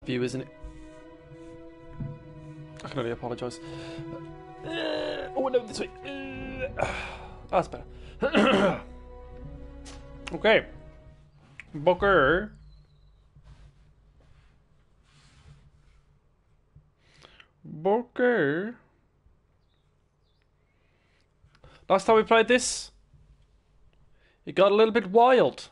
view, isn't it? I can only apologise. Oh no, this way. That's better. Okay. Booker. Last time we played this, it got a little bit wild.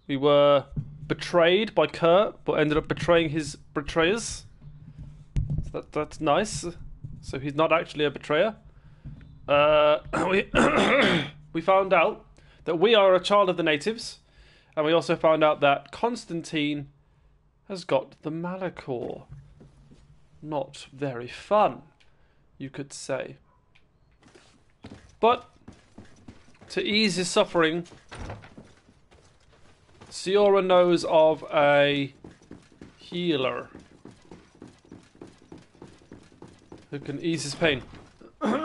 We were betrayed by Kurt, but ended up betraying his betrayers. So that's nice. So he's not actually a betrayer. We found out that we are a child of the natives, and we also found out that Constantine has got the Malachor. Not very fun, you could say. But to ease his suffering, Siora knows of a healer who can ease his pain. I'm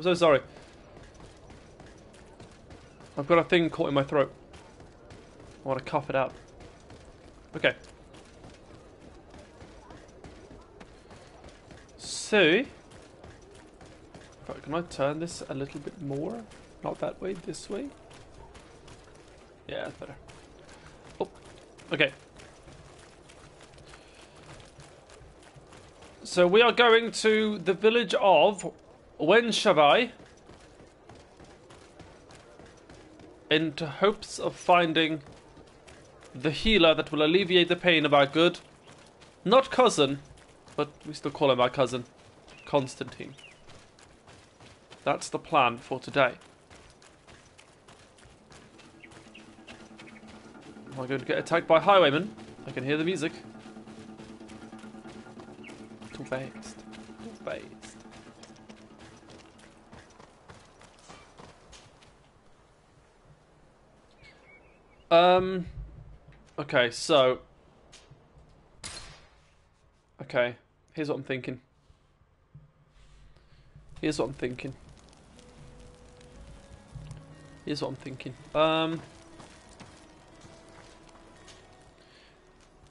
so sorry. I've got a thing caught in my throat. I want to cough it out. Okay. So, can I turn this a little bit more? Not that way, this way? Yeah, that's better. Oh, okay. So we are going to the village of Wenshavai in hopes of finding the healer that will alleviate the pain of our good, not cousin, but we still call him our cousin, Constantine. That's the plan for today. Am I going to get attacked by highwaymen? I can hear the music. Too fast. Too fast. Okay, so... Okay, here's what I'm thinking. Here's what I'm thinking.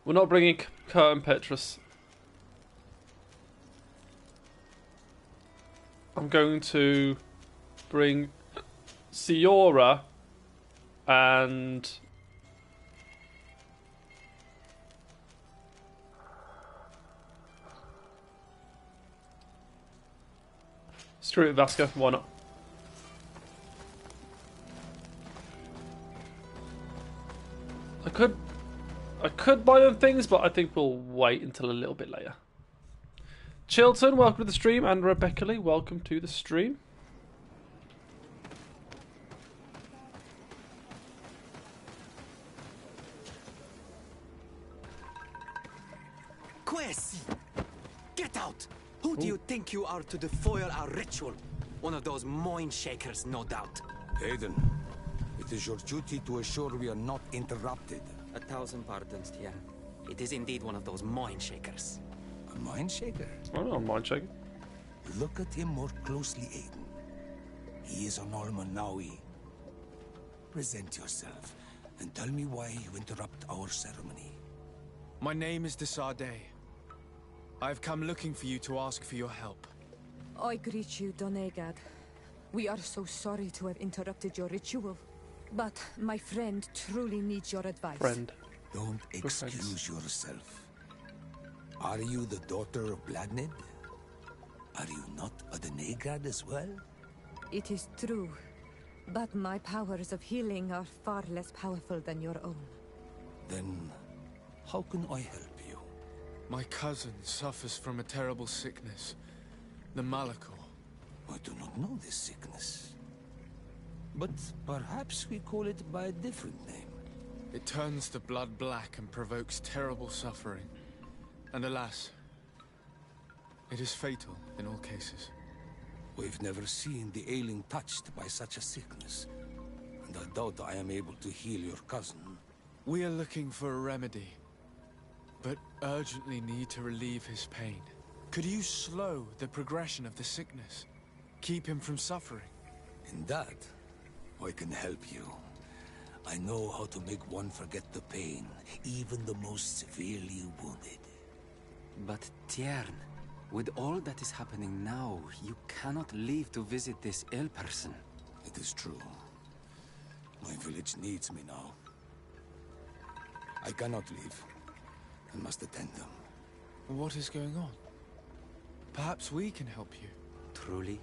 We're not bringing Kurt and Petrus. I'm going to bring Siora and... Screw it, Vasco, why not? I could buy them things, but I think we'll wait until a little bit later. Chilton, welcome to the stream, and Rebecca Lee, welcome to the stream. Quesi! Get out! Who do you think you are to foil our ritual? One of those mind shakers, no doubt. Aiden, it is your duty to assure we are not interrupted. 1,000 pardons, yeah. It is indeed one of those mind shakers. A mind shaker? Oh, no, mind shaking. Look at him more closely, Aiden. He is an Almanawi. Present yourself and tell me why you interrupt our ceremony. My name is Desade. I've come looking for you to ask for your help. I greet you, Donegad. We are so sorry to have interrupted your ritual. But my friend truly needs your advice. Don't excuse yourself. Are you the daughter of Bladnid? Are you not a Donegad as well? It is true. But my powers of healing are far less powerful than your own. Then, how can I help you? My cousin suffers from a terrible sickness. The Malachor. I do not know this sickness. But perhaps we call it by a different name. It turns the blood black and provokes terrible suffering. And alas, it is fatal in all cases. We've never seen the ailing touched by such a sickness. And I doubt I am able to heal your cousin. We are looking for a remedy, but urgently need to relieve his pain. Could you slow the progression of the sickness? Keep him from suffering? In that, I can help you. I I know how to make one forget the pain, even the most severely wounded. But Tiern, with all that is happening now, you cannot leave to visit this ill person. It is true. My village needs me now. I cannot leave. I must attend them. What is going on? Perhaps we can help you. Truly?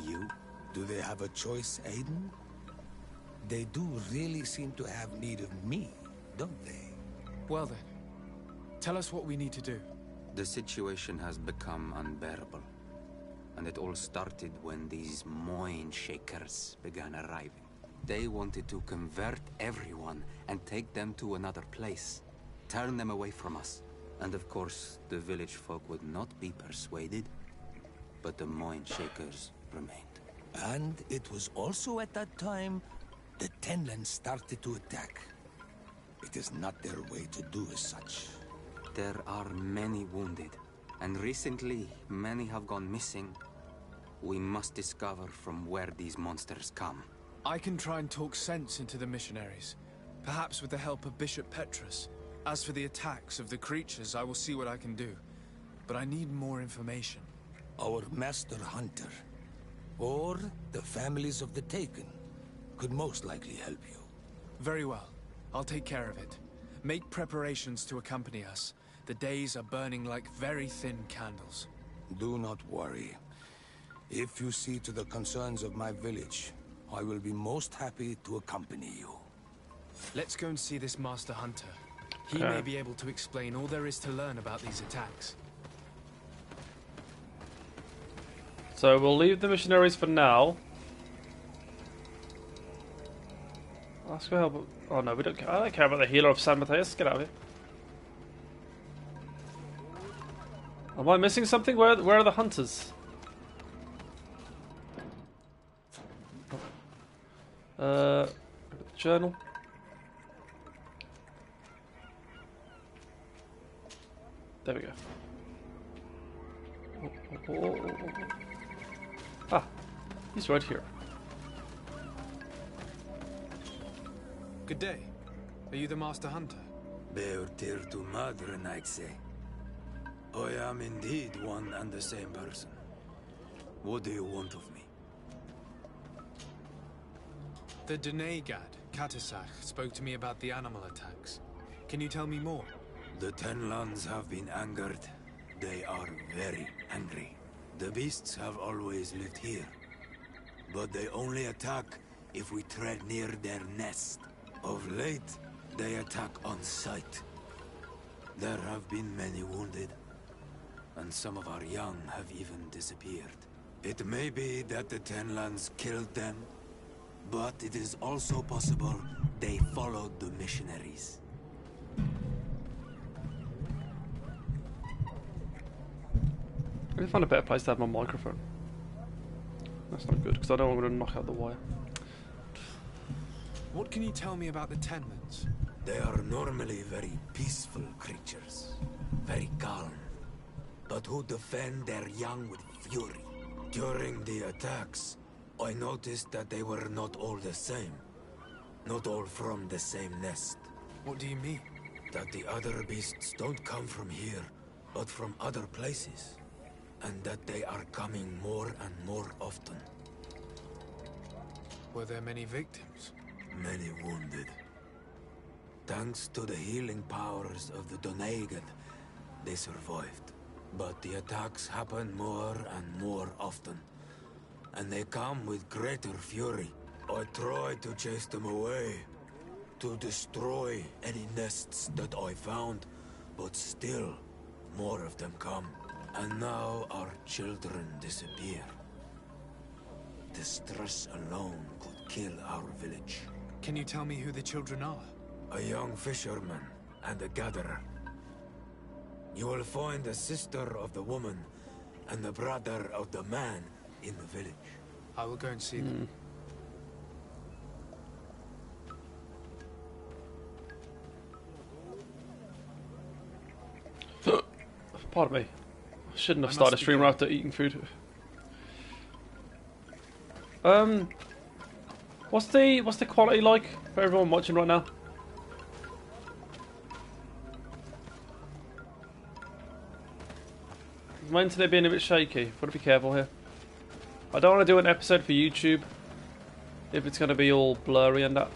You? Do they have a choice, Aiden? They do really seem to have need of me, don't they? Well then, tell us what we need to do. The situation has become unbearable. And it all started when these Moin Shakers began arriving. They wanted to convert everyone and take them to another place. Turn them away from us. And of course, the village folk would not be persuaded. But the Moin Shakers remained. And it was also at that time the Tenlands started to attack. It is not their way to do as such. There are many wounded, and recently many have gone missing. We must discover from where these monsters come. I can try and talk sense into the missionaries, perhaps with the help of Bishop Petrus. As for the attacks of the creatures, I will see what I can do. But I need more information. Our master hunter, or the families of the Taken, could most likely help you. Very well. I'll take care of it. Make preparations to accompany us. The days are burning like very thin candles. Do not worry. If you see to the concerns of my village, I will be most happy to accompany you. Let's go and see this Master Hunter. He Okay. may be able to explain all there is to learn about these attacks. So we'll leave the missionaries for now. Ask for help. Oh no, we don't care. I don't care about the healer of San Mateus. Get out of here. Am I missing something? Where are the hunters? Journal. There we go. Ah, he's right here. Good day. Are you the Master Hunter? Beortir to Madren, I'd say. I am indeed one and the same person. What do you want of me? The Donegad, Katisach, spoke to me about the animal attacks. Can you tell me more? The Tenlands have been angered. They are very angry. The beasts have always lived here. But they only attack if we tread near their nest. Of late, they attack on sight. There have been many wounded, and some of our young have even disappeared. It may be that the Tenlands killed them, but it is also possible they followed the missionaries. I need to find a better place to have my microphone. That's not good, because I know I'm going to knock out the wire. What can you tell me about the Tenlands? They are normally very peaceful creatures, very calm, but who defend their young with fury. During the attacks, I noticed that they were not all the same. Not all from the same nest. What do you mean? That the other beasts don't come from here, but from other places. And that they are coming more and more often. Were there many victims? Many wounded. Thanks to the healing powers of the Donegad, they survived. But the attacks happen more and more often. And they come with greater fury. I try to chase them away, to destroy any nests that I found, but still, more of them come. And now our children disappear. The stress alone could kill our village. Can you tell me who the children are? A young fisherman and a gatherer. You will find the sister of the woman and the brother of the man in the village. I will go and see them. Pardon me. I shouldn't have I started a must stream begin. after eating food. What's the quality like? for everyone watching right now. My internet being a bit shaky. Got to be careful here. I don't want to do an episode for YouTube if it's going to be all blurry and that.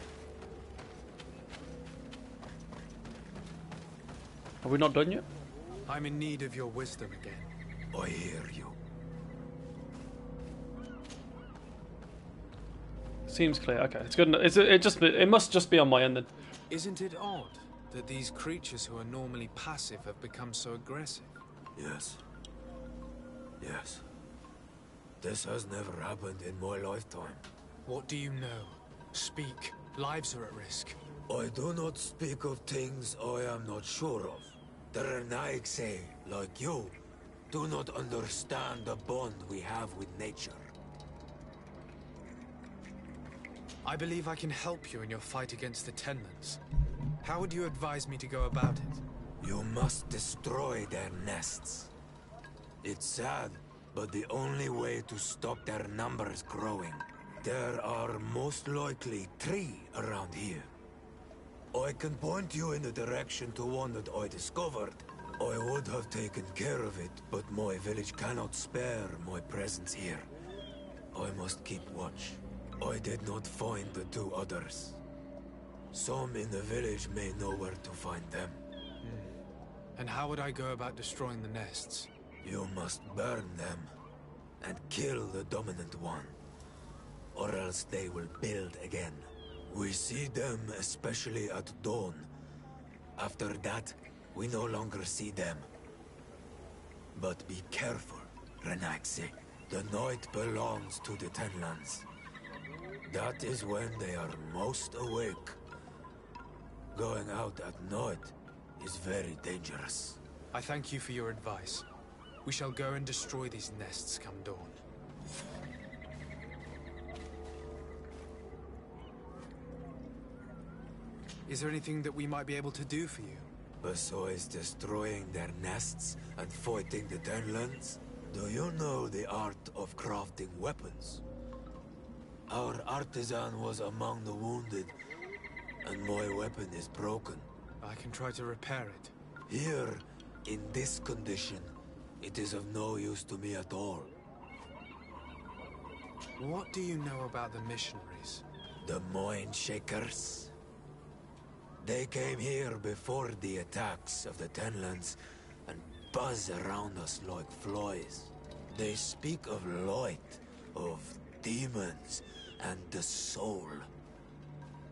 Are we not done yet? I'm in need of your wisdom again. I hear you. Seems clear. Okay, it's good. It must just be on my end then. Isn't it odd that these creatures who are normally passive have become so aggressive? Yes. Yes. This has never happened in my lifetime. What do you know? Speak. Lives are at risk. I do not speak of things I am not sure of. The Renaigse, like you, do not understand the bond we have with nature. I believe I can help you in your fight against the Tenlands. How would you advise me to go about it? You must destroy their nests. It's sad, but the only way to stop their numbers growing. There are most likely 3 around here. I can point you in the direction to one that I discovered. I would have taken care of it, but my village cannot spare my presence here. I must keep watch. I did not find the 2 others. Some in the village may know where to find them. And how would I go about destroying the nests? You must burn them and kill the dominant one, or else they will build again. We see them especially at dawn. After that, we no longer see them. But be careful, Renaigse. The night belongs to the Tenlands. That is when they are most awake. Going out at night is very dangerous. I thank you for your advice. We shall go and destroy these nests come dawn. Is there anything that we might be able to do for you? Besides destroying their nests and fighting the Tenlands, do you know the art of crafting weapons? Our artisan was among the wounded, and my weapon is broken. I can try to repair it. Here, in this condition, it is of no use to me at all. What do you know about the missionaries? The Mind Shakers? They came here before the attacks of the Tenlands and buzz around us like flies. They speak of light, of demons, and the soul.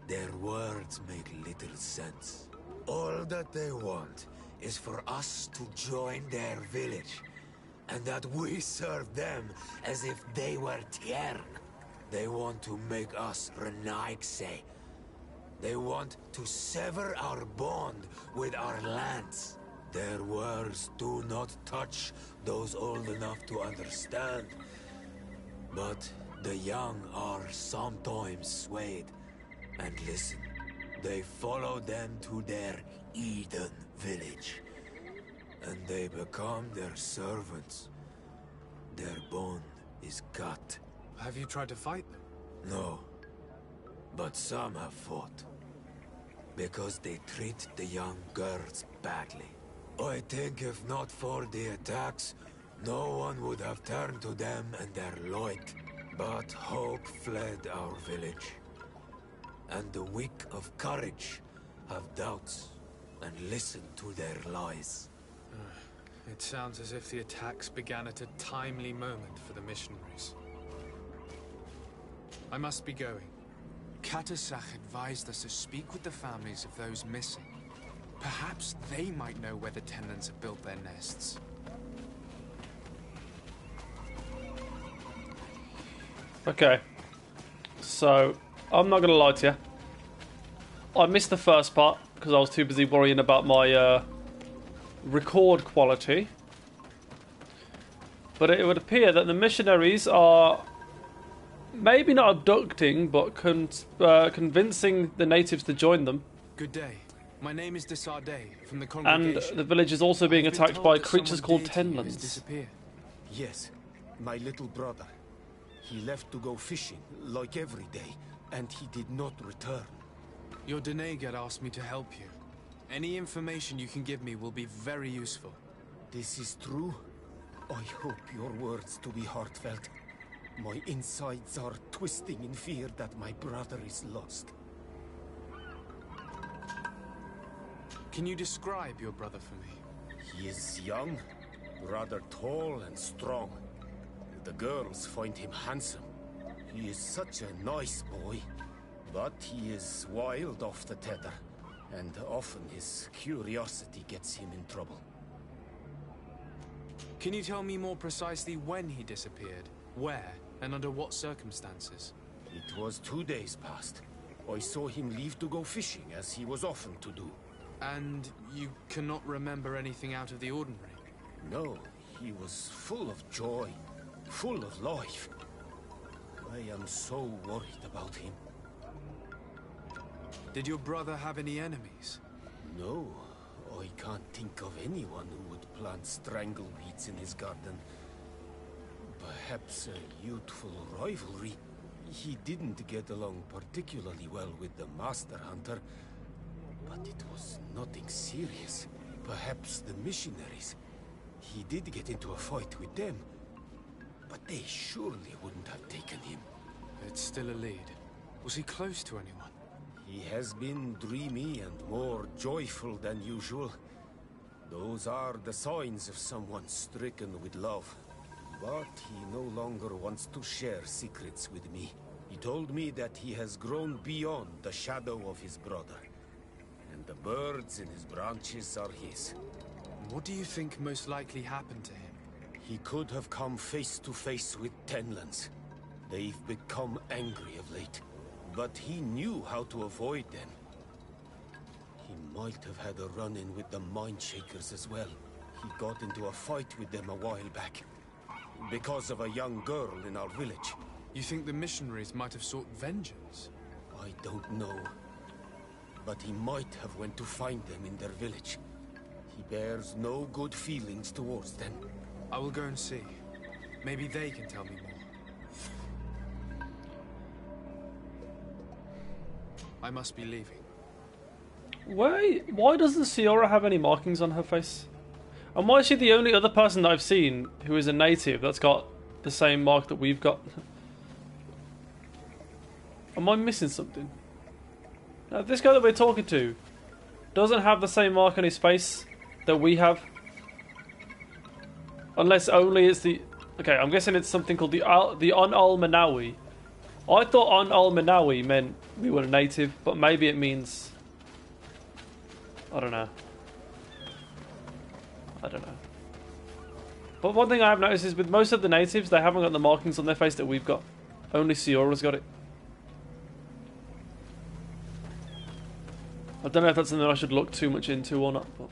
Their words make little sense. All that they want is for us to join their village, and that we serve them as if they were Tiern. They want to make us Renaigse. They want to sever our bond with our lands. Their words do not touch those old enough to understand. But the young are sometimes swayed. And listen, they follow them to their Eden village. And they become their servants. Their bond is cut. Have you tried to fight them? No. But some have fought. Because they treat the young girls badly. I think if not for the attacks, no one would have turned to them and their light. But hope fled our village. And the weak of courage have doubts and listen to their lies. It sounds as if the attacks began at a timely moment for the missionaries. I must be going. Katasach advised us to speak with the families of those missing. Perhaps they might know where the Tenlands have built their nests. Okay. So, I'm not going to lie to you. I missed the first part because I was too busy worrying about my record quality. But it would appear that the missionaries are maybe not abducting, but convincing the natives to join them. Good day. My name is Desardet from the And congregation. the village is also being I've been attacked told by that creatures someone called dead here has Tenlands. disappeared. Yes, my little brother. He left to go fishing, like every day, and he did not return. Your Donegad asked me to help you. Any information you can give me will be very useful. This is true? I hope your words to be heartfelt. My insides are twisting in fear that my brother is lost. Can you describe your brother for me? He is young, rather tall and strong. The girls find him handsome. He is such a nice boy, but he is wild off the tether, and often his curiosity gets him in trouble. Can you tell me more precisely when he disappeared, where, and under what circumstances? It was 2 days past. I saw him leave to go fishing, as he was often to do. And you cannot remember anything out of the ordinary? No, he was full of joy, full of life. I am so worried about him. Did your brother have any enemies? No, I can't think of anyone who would plant strangleweeds in his garden. Perhaps a youthful rivalry. He didn't get along particularly well with the Master Hunter, but it was nothing serious. Perhaps the missionaries. He did get into a fight with them, but they surely wouldn't have taken him. It's still a lead. Was he close to anyone? He has been dreamy and more joyful than usual. Those are the signs of someone stricken with love. But he no longer wants to share secrets with me. He told me that he has grown beyond the shadow of his brother. And the birds in his branches are his. What do you think most likely happened to him? He could have come face to face with Tenlands. They've become angry of late. But he knew how to avoid them. He might have had a run-in with the Mindshakers as well. He got into a fight with them a while back. Because of a young girl in our village. You think the missionaries might have sought vengeance? I don't know. But he might have went to find them in their village. He bears no good feelings towards them. I will go and see. Maybe they can tell me more. I must be leaving. Why doesn't Siora have any markings on her face? And why is she the only other person that I've seen who is a native that's got the same mark that we've got? Am I missing something? Now, this guy that we're talking to doesn't have the same mark on his face that we have. Unless only it's the... Okay, I'm guessing it's something called the Un-al-Manawi. I thought Un-al-Manawi meant we were a native, but maybe it means... I don't know. But one thing I have noticed is with most of the natives, they haven't got the markings on their face that we've got. Only Siora's got it. I don't know if that's something I should look too much into or not. But...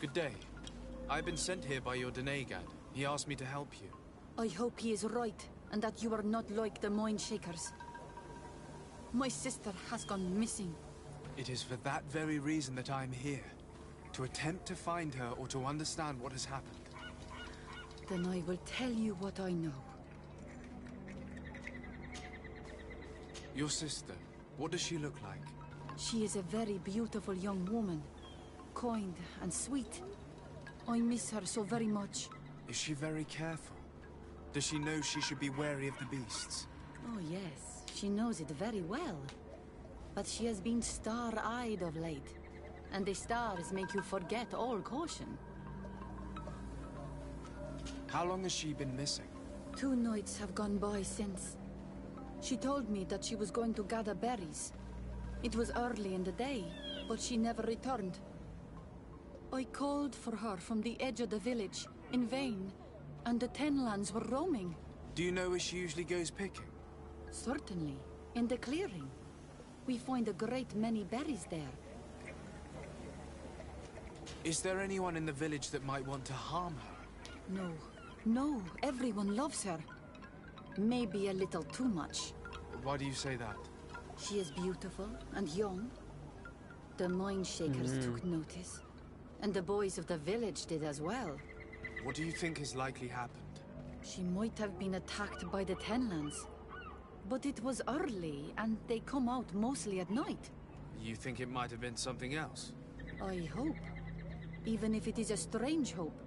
Good day. I've been sent here by your Donegad. He asked me to help you. I hope he is right, and that you are not like the Mindshakers. My sister has gone missing. It is for that very reason that I am here. To attempt to find her or to understand what has happened. Then I will tell you what I know. Your sister, what does she look like? She is a very beautiful young woman. Kind and sweet. I miss her so very much. Is she very careful? Does she know she should be wary of the beasts? Oh yes, she knows it very well. But she has been star-eyed of late. And the stars make you forget all caution. How long has she been missing? 2 nights have gone by since. She told me that she was going to gather berries. It was early in the day, but she never returned. I called for her from the edge of the village, in vain, and the Tenlands were roaming. Do you know where she usually goes picking? Certainly, in the clearing. We find a great many berries there. Is there anyone in the village that might want to harm her? No, everyone loves her. Maybe a little too much. Why do you say that? She is beautiful and young. The Mindshakers took notice. And the boys of the village did as well. What do you think has likely happened? She might have been attacked by the Tenlands. But it was early, and they come out mostly at night. You think it might have been something else? I hope. Even if it is a strange hope.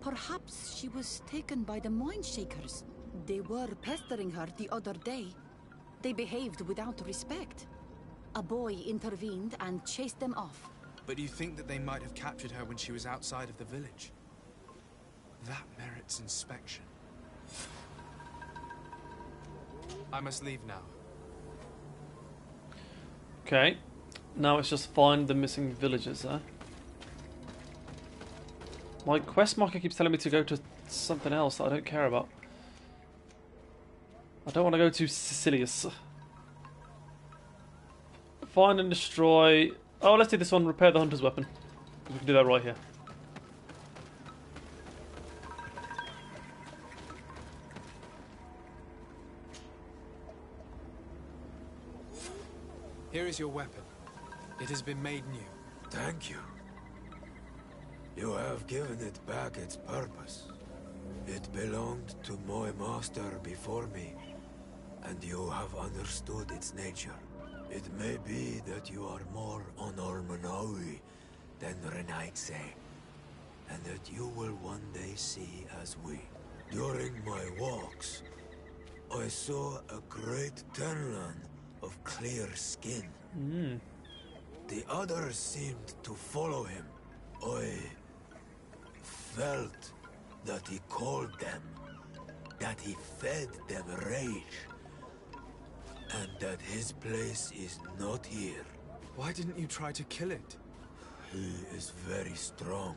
Perhaps she was taken by the Mindshakers. They were pestering her the other day. They behaved without respect. A boy intervened and chased them off. But you think that they might have captured her when she was outside of the village? That merits inspection. I must leave now. Okay. Now it's just find the missing villagers, huh? My quest marker keeps telling me to go to something else that I don't care about. I don't want to go to Sicilius. Find and destroy... Oh, let's do this one. Repair the hunter's weapon. We can do that right here. Here is your weapon. It has been made new. Thank you. You have given it back its purpose. It belonged to my master before me, and you have understood its nature. It may be that you are more on Almanawi than Renaigse, and that you will one day see as we. During my walks, I saw a great Tenlan of clear skin. The others seemed to follow him. I felt that he called them, that he fed them rage, and that his place is not here. Why didn't you try to kill it? He is very strong,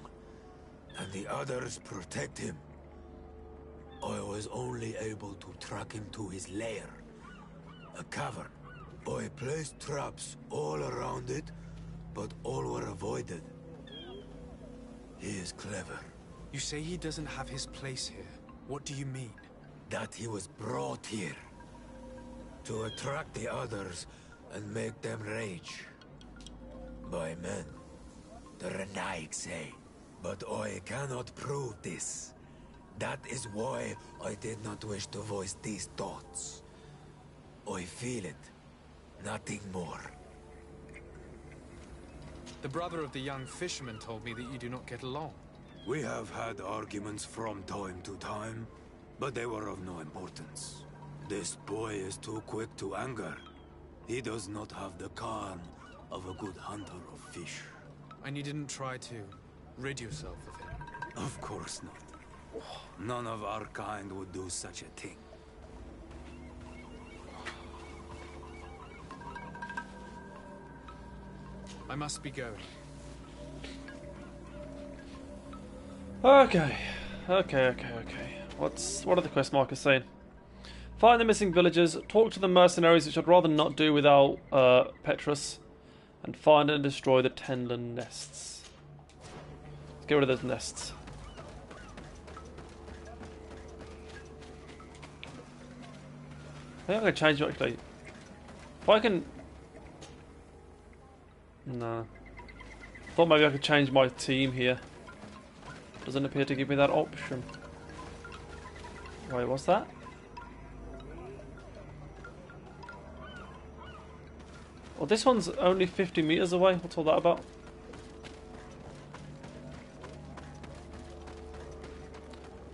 and the others protect him. I was only able to track him to his lair, a cavern. I placed traps all around it, but all were avoided. He is clever. You say he doesn't have his place here. What do you mean? That he was brought here to attract the others and make them rage. By men, the Renaig say. But I cannot prove this. That is why I did not wish to voice these thoughts. I feel it. Nothing more. The brother of the young fisherman told me that you do not get along. We have had arguments from time to time, but they were of no importance. This boy is too quick to anger. He does not have the calm of a good hunter of fish. And you didn't try to rid yourself of him? Of course not. None of our kind would do such a thing. I must be going. Okay. What are the quest markers saying? Find the missing villagers, talk to the mercenaries, which I'd rather not do without Petrus, and find and destroy the Tenlan nests. Let's get rid of those nests. I think I can change it actually. If I can... No. Thought maybe I could change my team here. Doesn't appear to give me that option. Wait, what's that? Well, this one's only 50 meters away. What's all that about?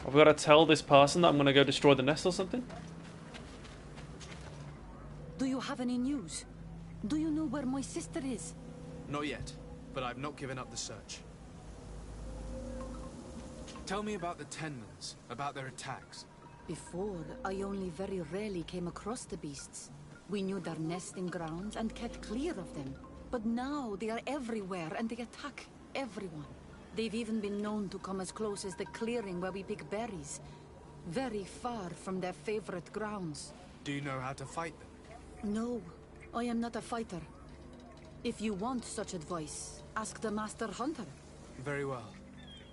Have we got to tell this person that I'm going to go destroy the nest or something? Do you have any news? Do you know where my sister is? Not yet, but I've not given up the search. Tell me about the Tenlans, about their attacks. Before, I only very rarely came across the beasts. We knew their nesting grounds and kept clear of them. But now they are everywhere and they attack everyone. They've even been known to come as close as the clearing where we pick berries. Very far from their favorite grounds. Do you know how to fight them? No, I am not a fighter. If you want such advice, ask the Master Hunter. Very well.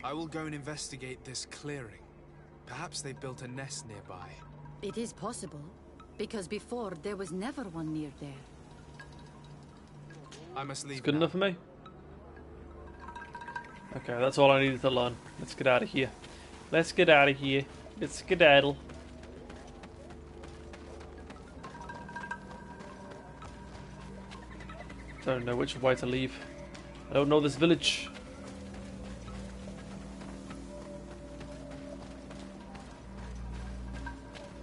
I will go and investigate this clearing. Perhaps they built a nest nearby. It is possible, because before there was never one near there. I must leave. It's good now. enough for me. Okay, that's all I needed to learn. Let's get out of here. Let's get out of here. Let's skedaddle. Don't know which way to leave. I don't know this village.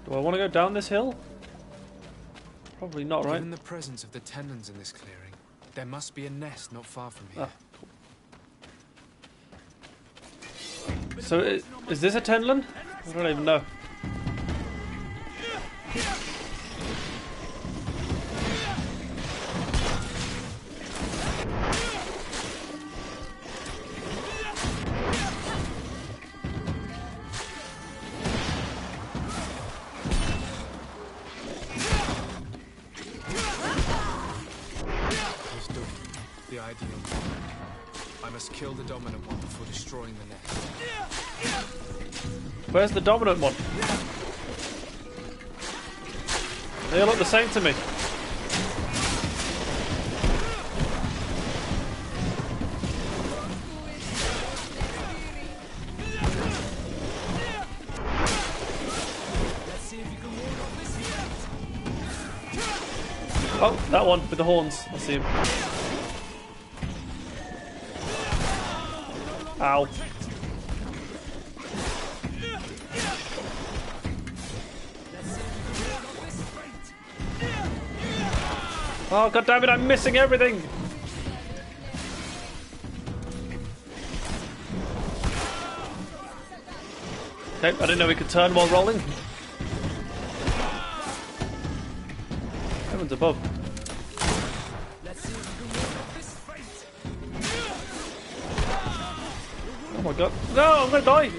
Do I want to go down this hill? Probably not, right? Given the presence of the Tenlins in this clearing, there must be a nest not far from here. Ah, cool. So, is this a Tenlin? I don't even know. The ideal. I must kill the dominant one before destroying the nest. Where's the dominant one? They all look the same to me. Oh, that one with the horns. I see him. Ow. Oh, god damn it, I'm missing everything! Okay, I didn't know we could turn while rolling. Heaven's above. Oh my god. No, I'm gonna die!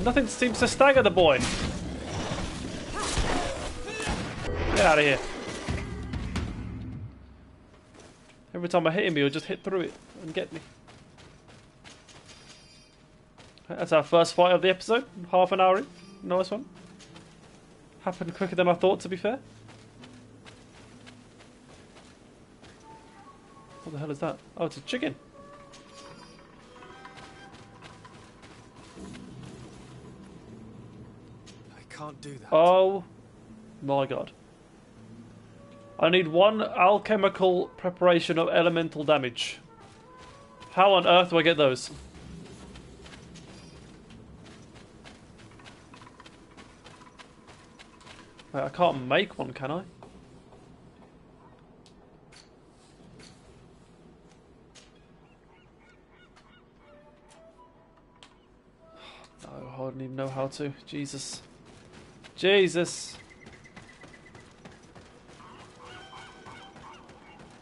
Nothing seems to stagger the boy. Get out of here. Every time I hit him, he'll just hit through it and get me. That's our first fight of the episode. Half an hour in. Nice one. Happened quicker than I thought, to be fair. What the hell is that? Oh, it's a chicken. I can't do that. Oh my god. I need one alchemical preparation of elemental damage. How on earth do I get those? Wait, I can't make one, can I? No, I don't even know how to. Jesus. Jesus.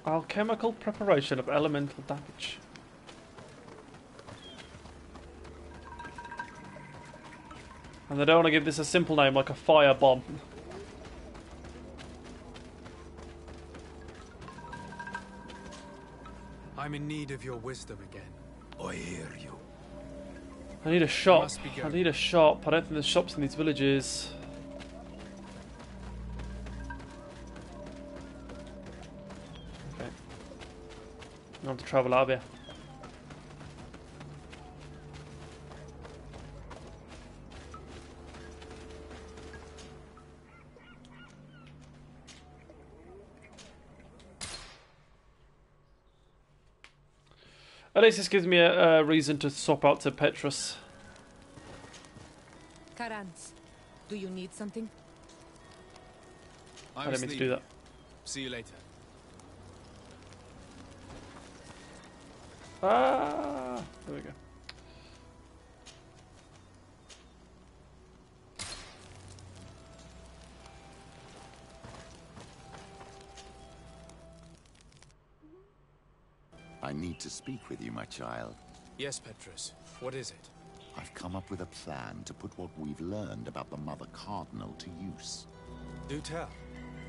Alchemical preparation of elemental damage. And they don't want to give this a simple name like a fire bomb. I'm in need of your wisdom again. I hear you. I need a shop. Must be I going. need a shop. I don't think there's shops in these villages. Okay. I have to travel out of here. At least this gives me a reason to swap out to Petrus. Karans, do you need something? I didn't mean to do that. See you later. Ah, there we go. I need to speak with you, my child. Yes, Petrus. What is it? I've come up with a plan to put what we've learned about the Mother Cardinal to use. Do tell.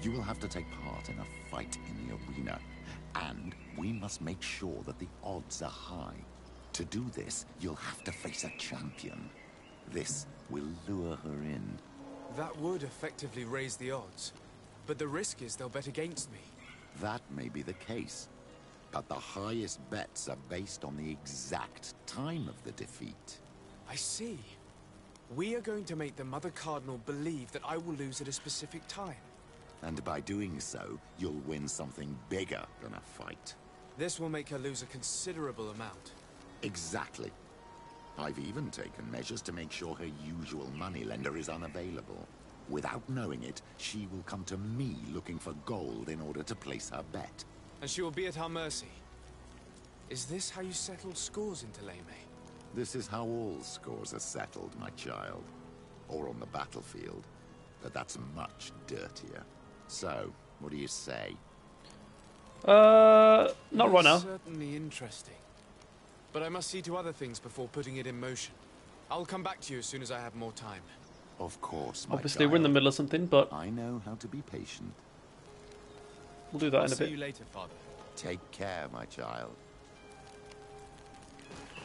You will have to take part in a fight in the arena, and we must make sure that the odds are high. To do this, you'll have to face a champion. This will lure her in. That would effectively raise the odds. But the risk is they'll bet against me. That may be the case. but the highest bets are based on the exact time of the defeat. I see. We are going to make the Mother Cardinal believe that I will lose at a specific time. And by doing so, you'll win something bigger than a fight. This will make her lose a considerable amount. Exactly. I've even taken measures to make sure her usual moneylender is unavailable. Without knowing it, she will come to me looking for gold in order to place her bet. And she will be at our mercy. Is this how you settled scores in Thélème? This is how all scores are settled, my child. Or on the battlefield. But that's much dirtier. So, what do you say? Not right now. Certainly interesting. But I must see to other things before putting it in motion. I'll come back to you as soon as I have more time. Of course, my Obviously, we're in the middle of something, but I know how to be patient. we'll do that I'll in a see bit. you later, Father. Take care, my child.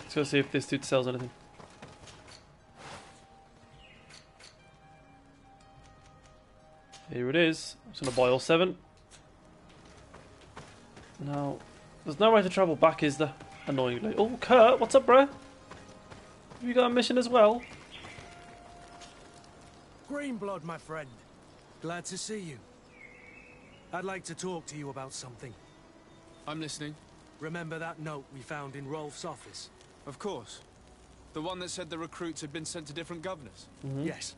Let's go see if this dude sells anything. Here it is. I'm just going to buy all 7. Now, there's no way to travel back, is there? Annoyingly. Oh, Kurt, what's up, bro? Have you got a mission as well? Greenblood, my friend. Glad to see you. I'd like to talk to you about something. I'm listening. Remember that note we found in Rolf's office? Of course. The one that said the recruits had been sent to different governors. Yes.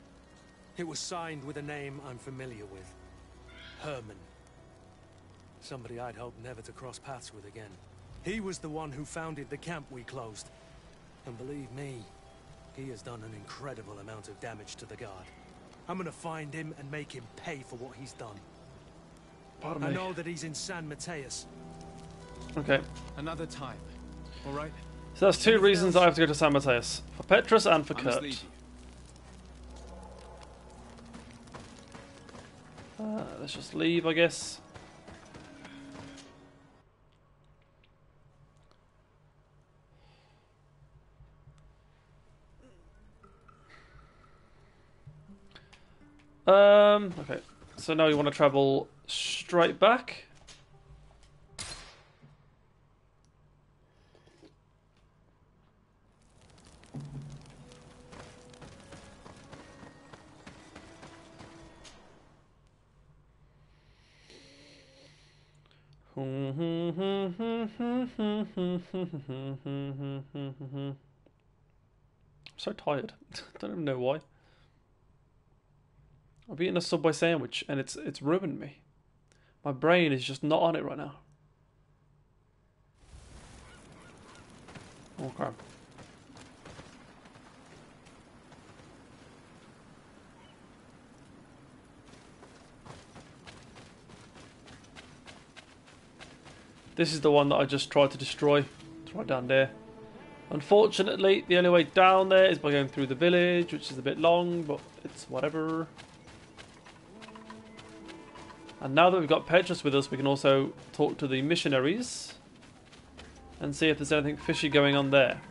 It was signed with a name I'm familiar with. Herman. Somebody I'd hoped never to cross paths with again. He was the one who founded the camp we closed. And believe me, he has done an incredible amount of damage to the Guard. I'm gonna find him and make him pay for what he's done. Pardon I me. know that he's in San Mateus. Okay. Another time. All right? So that's 2 reasons I have to go to San Mateus. For Petrus and for I must Kurt. leave you. Let's just leave, I guess. Okay. So now you want to travel straight back. I'm so tired. Don't even know why. I've eaten a Subway sandwich and it's ruined me. My brain is just not on it right now. Oh crap. This is the one that I just tried to destroy. It's right down there. Unfortunately, the only way down there is by going through the village, which is a bit long, but it's whatever. And now that we've got Petrus with us, we can also talk to the missionaries and see if there's anything fishy going on there.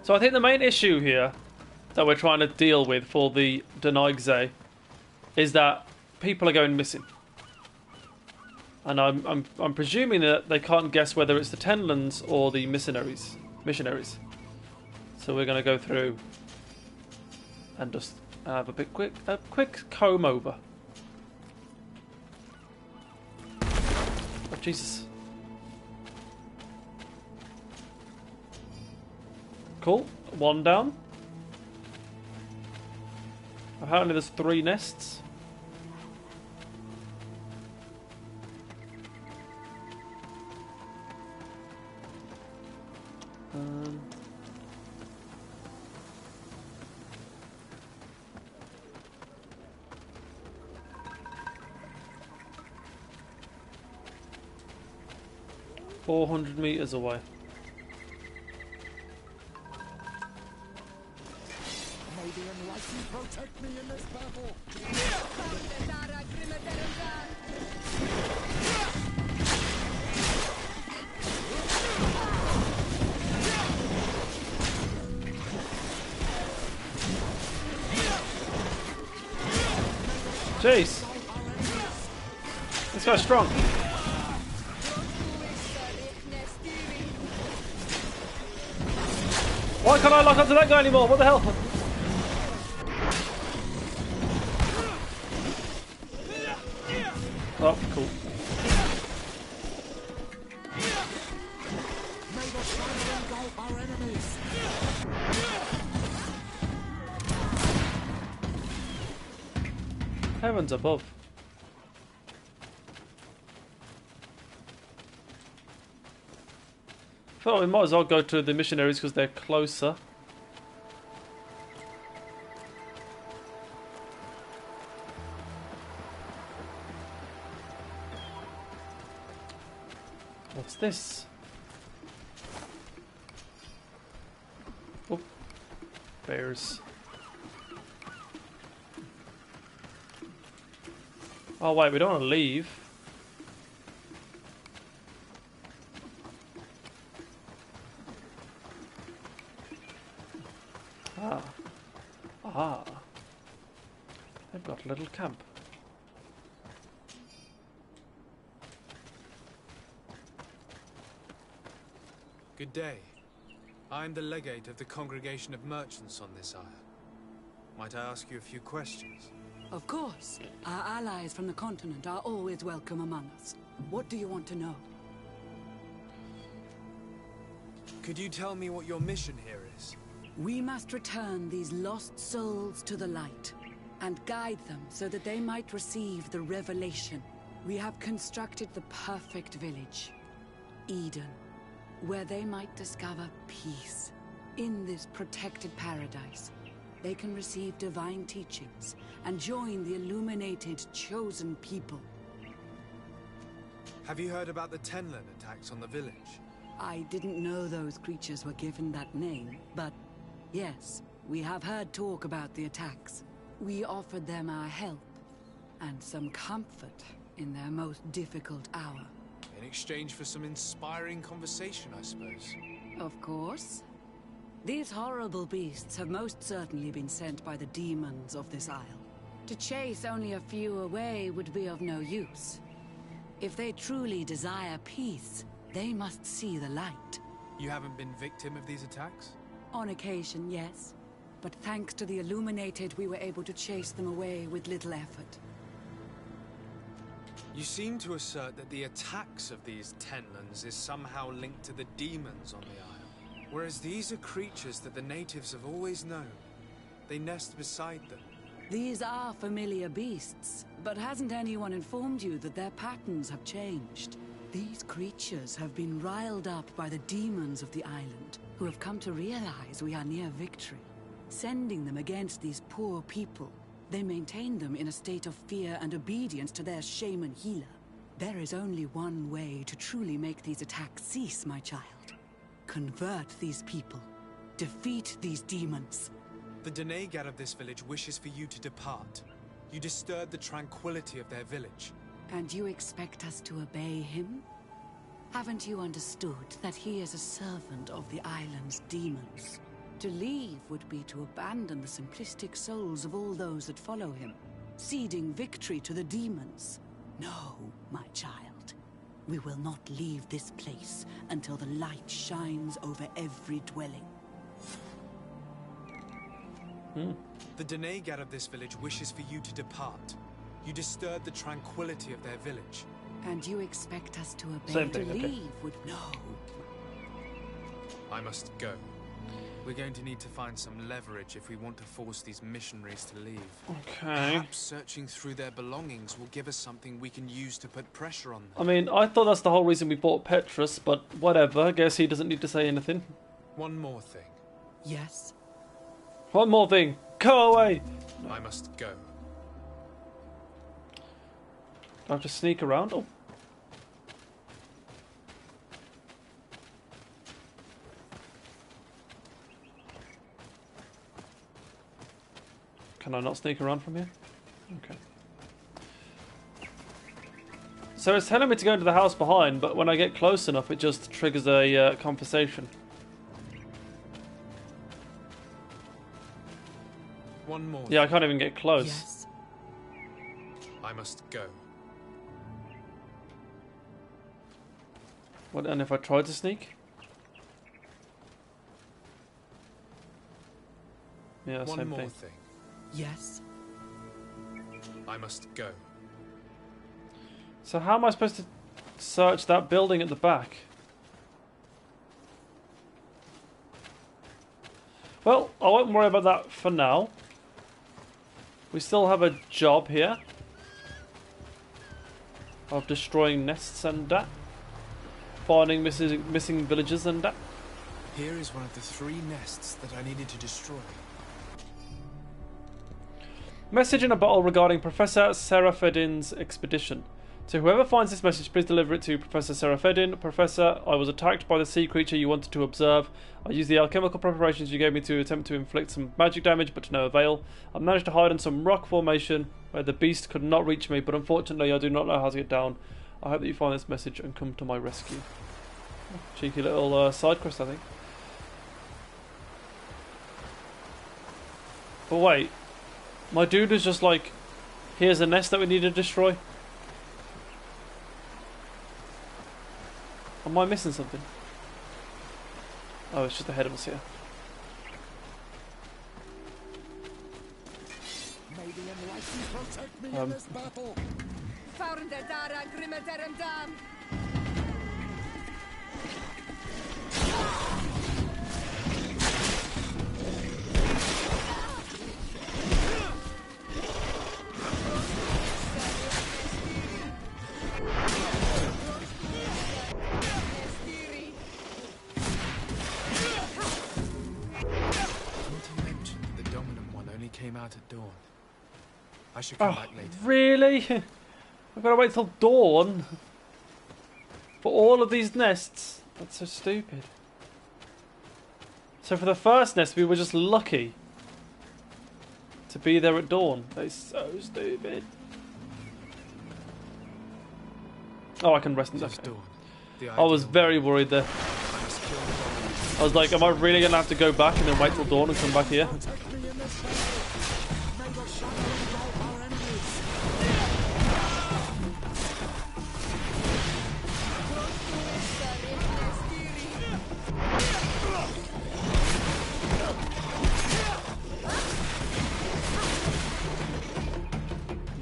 So I think the main issue here that we're trying to deal with for the Doneigze is that people are going missing. And I'm presuming that they can't guess whether it's the Tenlands or the missionaries. So we're going to go through and just have a quick comb over. Oh Jesus! Cool. 1 down. Apparently there's 3 nests. $400 meters away. May the enlightened protect me in this battle. Jeez. This guy's strong. Why can't I lock onto that guy anymore? What the hell? Oh, cool. Heavens above. Well, we might as well go to the missionaries because they're closer. What's this? Oh, bears. Oh wait, we don't want to leave. Ah. They've got a little camp. Good day. I'm the legate of the Congregation of Merchants on this isle. Might I ask you a few questions? Of course. Our allies from the continent are always welcome among us. What do you want to know? Could you tell me what your mission here is? We must return these lost souls to the light, and guide them so that they might receive the revelation. We have constructed the perfect village, Eden, where they might discover peace. In this protected paradise, they can receive divine teachings and join the illuminated, chosen people. Have you heard about the Tenlin attacks on the village? I didn't know those creatures were given that name, but yes, we have heard talk about the attacks. We offered them our help and some comfort in their most difficult hour. In exchange for some inspiring conversation, I suppose. Of course. These horrible beasts have most certainly been sent by the demons of this isle. To chase only a few away would be of no use. If they truly desire peace, they must see the light. You haven't been victim of these attacks? On occasion, yes. But thanks to the Illuminated, we were able to chase them away with little effort. You seem to assert that the attacks of these Tenlins is somehow linked to the demons on the isle. Whereas these are creatures that the natives have always known. They nest beside them. These are familiar beasts, but hasn't anyone informed you that their patterns have changed? These creatures have been riled up by the demons of the island, who have come to realize we are near victory. Sending them against these poor people, they maintain them in a state of fear and obedience to their shaman healer. There is only one way to truly make these attacks cease, my child. Convert these people. Defeat these demons. The Donegad of this village wishes for you to depart. You disturb the tranquility of their village. And you expect us to obey him? Haven't you understood that he is a servant of the island's demons? To leave would be to abandon the simplistic souls of all those that follow him, ceding victory to the demons. No, my child. We will not leave this place until the light shines over every dwelling. The Donegad of this village wishes for you to depart. You disturb the tranquility of their village. And you expect us to obey? Same thing, to okay. leave would... No. I must go. We're going to need to find some leverage if we want to force these missionaries to leave. Okay. Perhaps searching through their belongings will give us something we can use to put pressure on them. I mean, I thought that's the whole reason we bought Petrus, but whatever. I guess he doesn't need to say anything. One more thing. Yes? One more thing. Go away! I must go. Do I have to sneak around? Oh. Can I not sneak around from here? Okay. So it's telling me to go into the house behind, but when I get close enough, it just triggers a conversation. One more. Yeah, I can't even get close. Yes. I must go. What, and if I tried to sneak? Yeah, One same more thing. thing. Yes? I must go. So how am I supposed to search that building at the back? Well, I won't worry about that for now. We still have a job here of destroying nests and that. Finding missing villagers and that. Here is one of the 3 nests that I needed to destroy. Message in a bottle regarding Professor Seraphedin's expedition. To whoever finds this message, please deliver it to Professor Seraphedin. Professor, I was attacked by the sea creature you wanted to observe. I used the alchemical preparations you gave me to attempt to inflict some magic damage, but to no avail. I managed to hide in some rock formation where the beast could not reach me, but unfortunately I do not know how to get down. I hope that you find this message and come to my rescue. Cheeky little side quest, I think. But wait, my dude is just like, here's a nest that we need to destroy. Am I missing something? Oh, it's just ahead of us here. May the enlightened protect me in this battle. Came out at dawn. I should come back later. Really? I've got to wait till dawn for all of these nests? That's so stupid. So for the first nest, we were just lucky to be there at dawn. That is so stupid. Oh, I can rest in that. I was very worried there. I was like, am I really going to have to go back and then wait till dawn and come back here?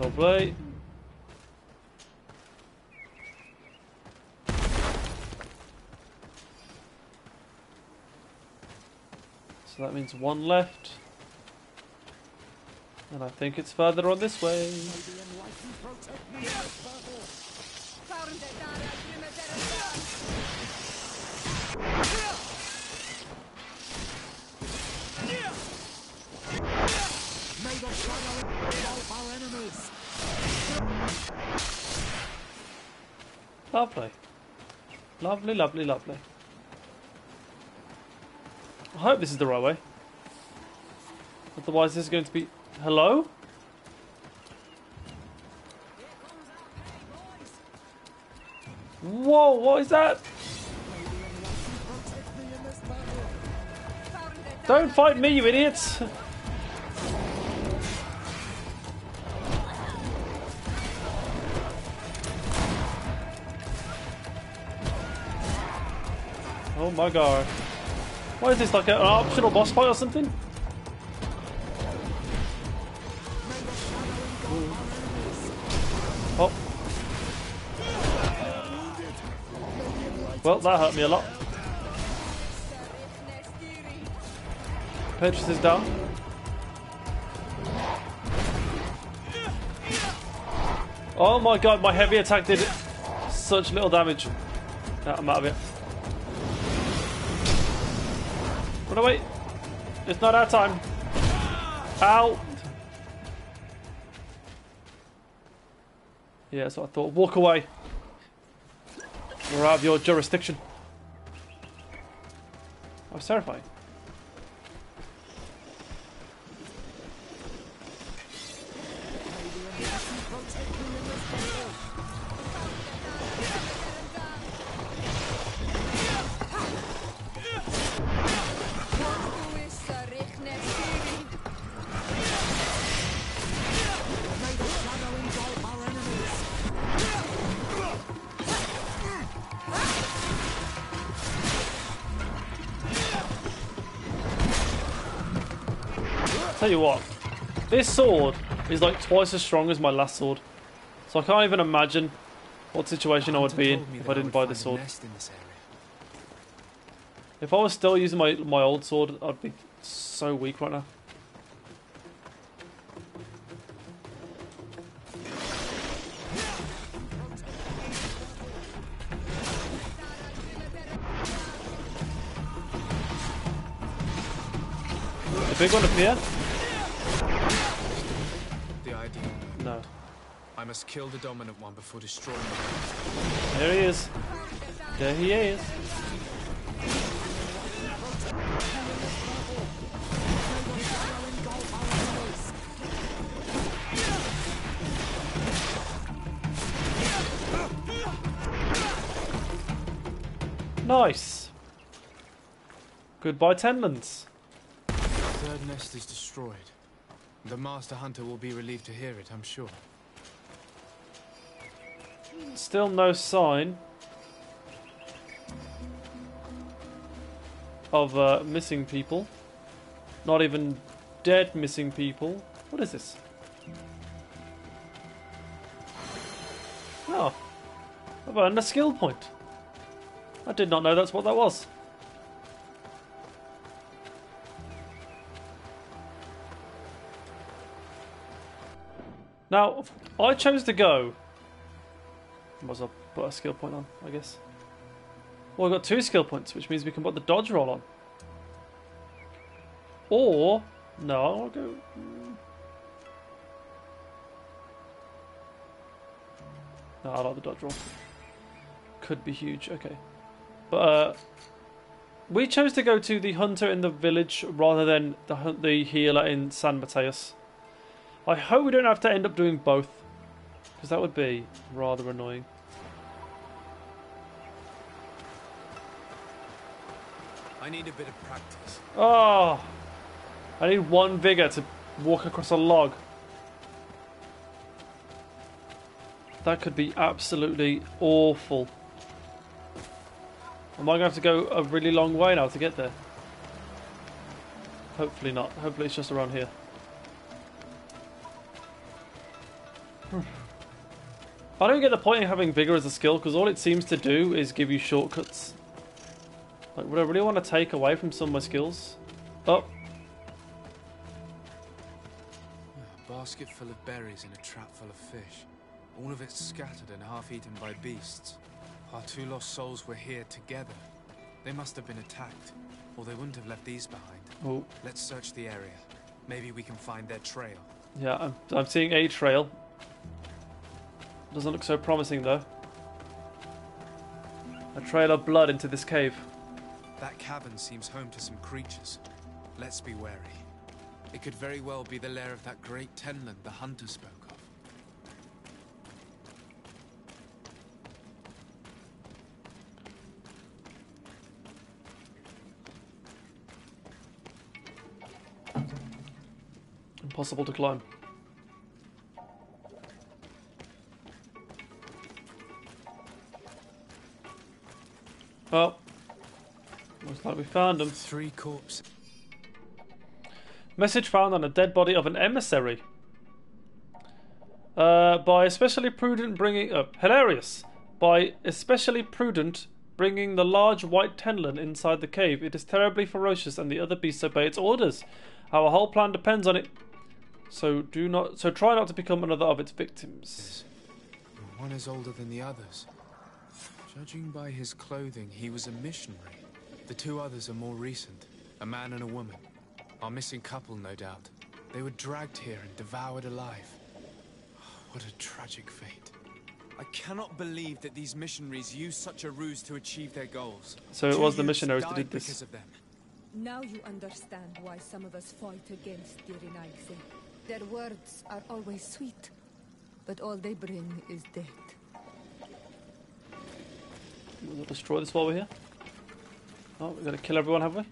Lovely. So that means 1 left. And I think it's further on this way. Lovely. Lovely, lovely, lovely. I hope this is the right way. Otherwise this is going to be... Hello? Whoa, what is that? Don't fight me, you idiots! Oh my god. What is this, like an optional boss fight or something? Oh. Well, that hurt me a lot. Petrus is down. Oh my god, my heavy attack did such little damage. Yeah, I'm out of it. Run away! It's not our time. Ow! Yeah, that's what I thought. Walk away. We're out of your jurisdiction. That was terrifying. Tell you what, this sword is like twice as strong as my last sword. So I can't even imagine what situation I would be in if I didn't buy this sword. If I was still using my old sword, I'd be so weak right now. The big one appear? The idea. No. I must kill the dominant one before destroying the There he is. There he is. Nice. Goodbye, Tenlands. The third nest is destroyed. The Master Hunter will be relieved to hear it, I'm sure. Still no sign of missing people. Not even dead missing people. What is this? Oh, I've earned a skill point. I did not know that's what that was. Now, I chose to go. Might as well put a skill point on, I guess. Well, I've got 2 skill points, which means we can put the dodge roll on. Or, no, I'll go... No, I like the dodge roll. Could be huge, okay. But, we chose to go to the hunter in the village rather than the healer in San Mateus. I hope we don't have to end up doing both, because that would be rather annoying. I need a bit of practice. Oh, I need 1 vigor to walk across a log. That could be absolutely awful. Am I going to have to go a really long way now to get there? Hopefully not. Hopefully it's just around here. I don't get the point in having vigor as a skill, because all it seems to do is give you shortcuts. Like, would I really want to take away from some of my skills? Oh. A basket full of berries and a trap full of fish. All of it scattered and half eaten by beasts. Our 2 lost souls were here together. They must have been attacked, or they wouldn't have left these behind. Oh. Let's search the area. Maybe we can find their trail. Yeah, I'm seeing a trail. Doesn't look so promising though. A trail of blood into this cave. That cavern seems home to some creatures. Let's be wary. It could very well be the lair of that great Tenland the hunter spoke of. Impossible to climb. Oh. Looks like we found them. 3 corpses. Message found on a dead body of an emissary. By especially prudent bringing... hilarious. By especially prudent bringing the large white Tenland inside the cave. It is terribly ferocious and the other beasts obey its orders. Our whole plan depends on it. So try not to become another of its victims. One is older than the others. Judging by his clothing, he was a missionary. The 2 others are more recent, a man and a woman. Our missing couple, no doubt. They were dragged here and devoured alive. What a tragic fate. I cannot believe that these missionaries used such a ruse to achieve their goals. So it was the missionaries that did this. Because of them. Now you understand why some of us fight against the Renaigse. Their words are always sweet, but all they bring is death. We'll destroy this while we're here. Oh, we're gonna kill everyone, have we?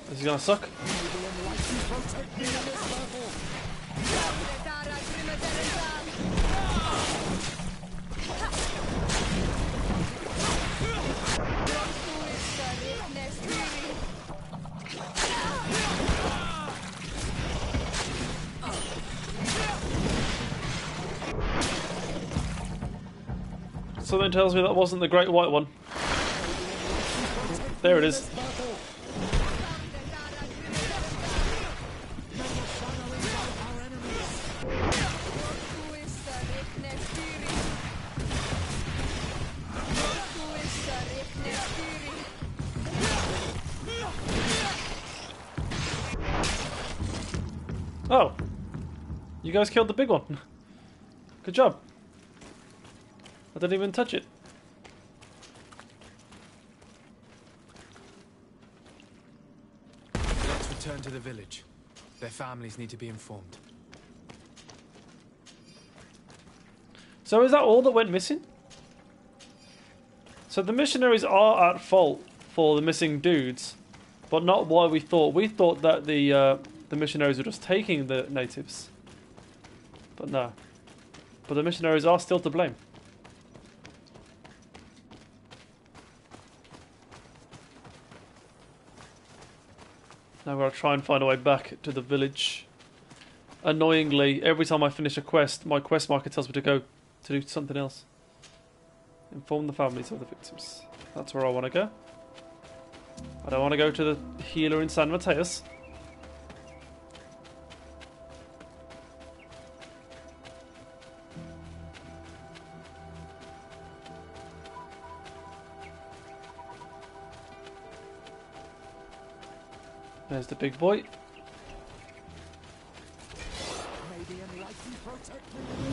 This is gonna suck. Something tells me that wasn't the Great White One. There it is. Oh, you guys killed the big one. Good job. I didn't even touch it. Let's return to the village. Their families need to be informed. So is that all that went missing? So the missionaries are at fault for the missing dudes, but not why we thought. We thought that the missionaries were just taking the natives. But no. But the missionaries are still to blame. Now we're going to try and find a way back to the village. Annoyingly, every time I finish a quest, my quest marker tells me to go to do something else. Inform the families of the victims. That's where I want to go. I don't want to go to the healer in San Mateus. There's the big boy.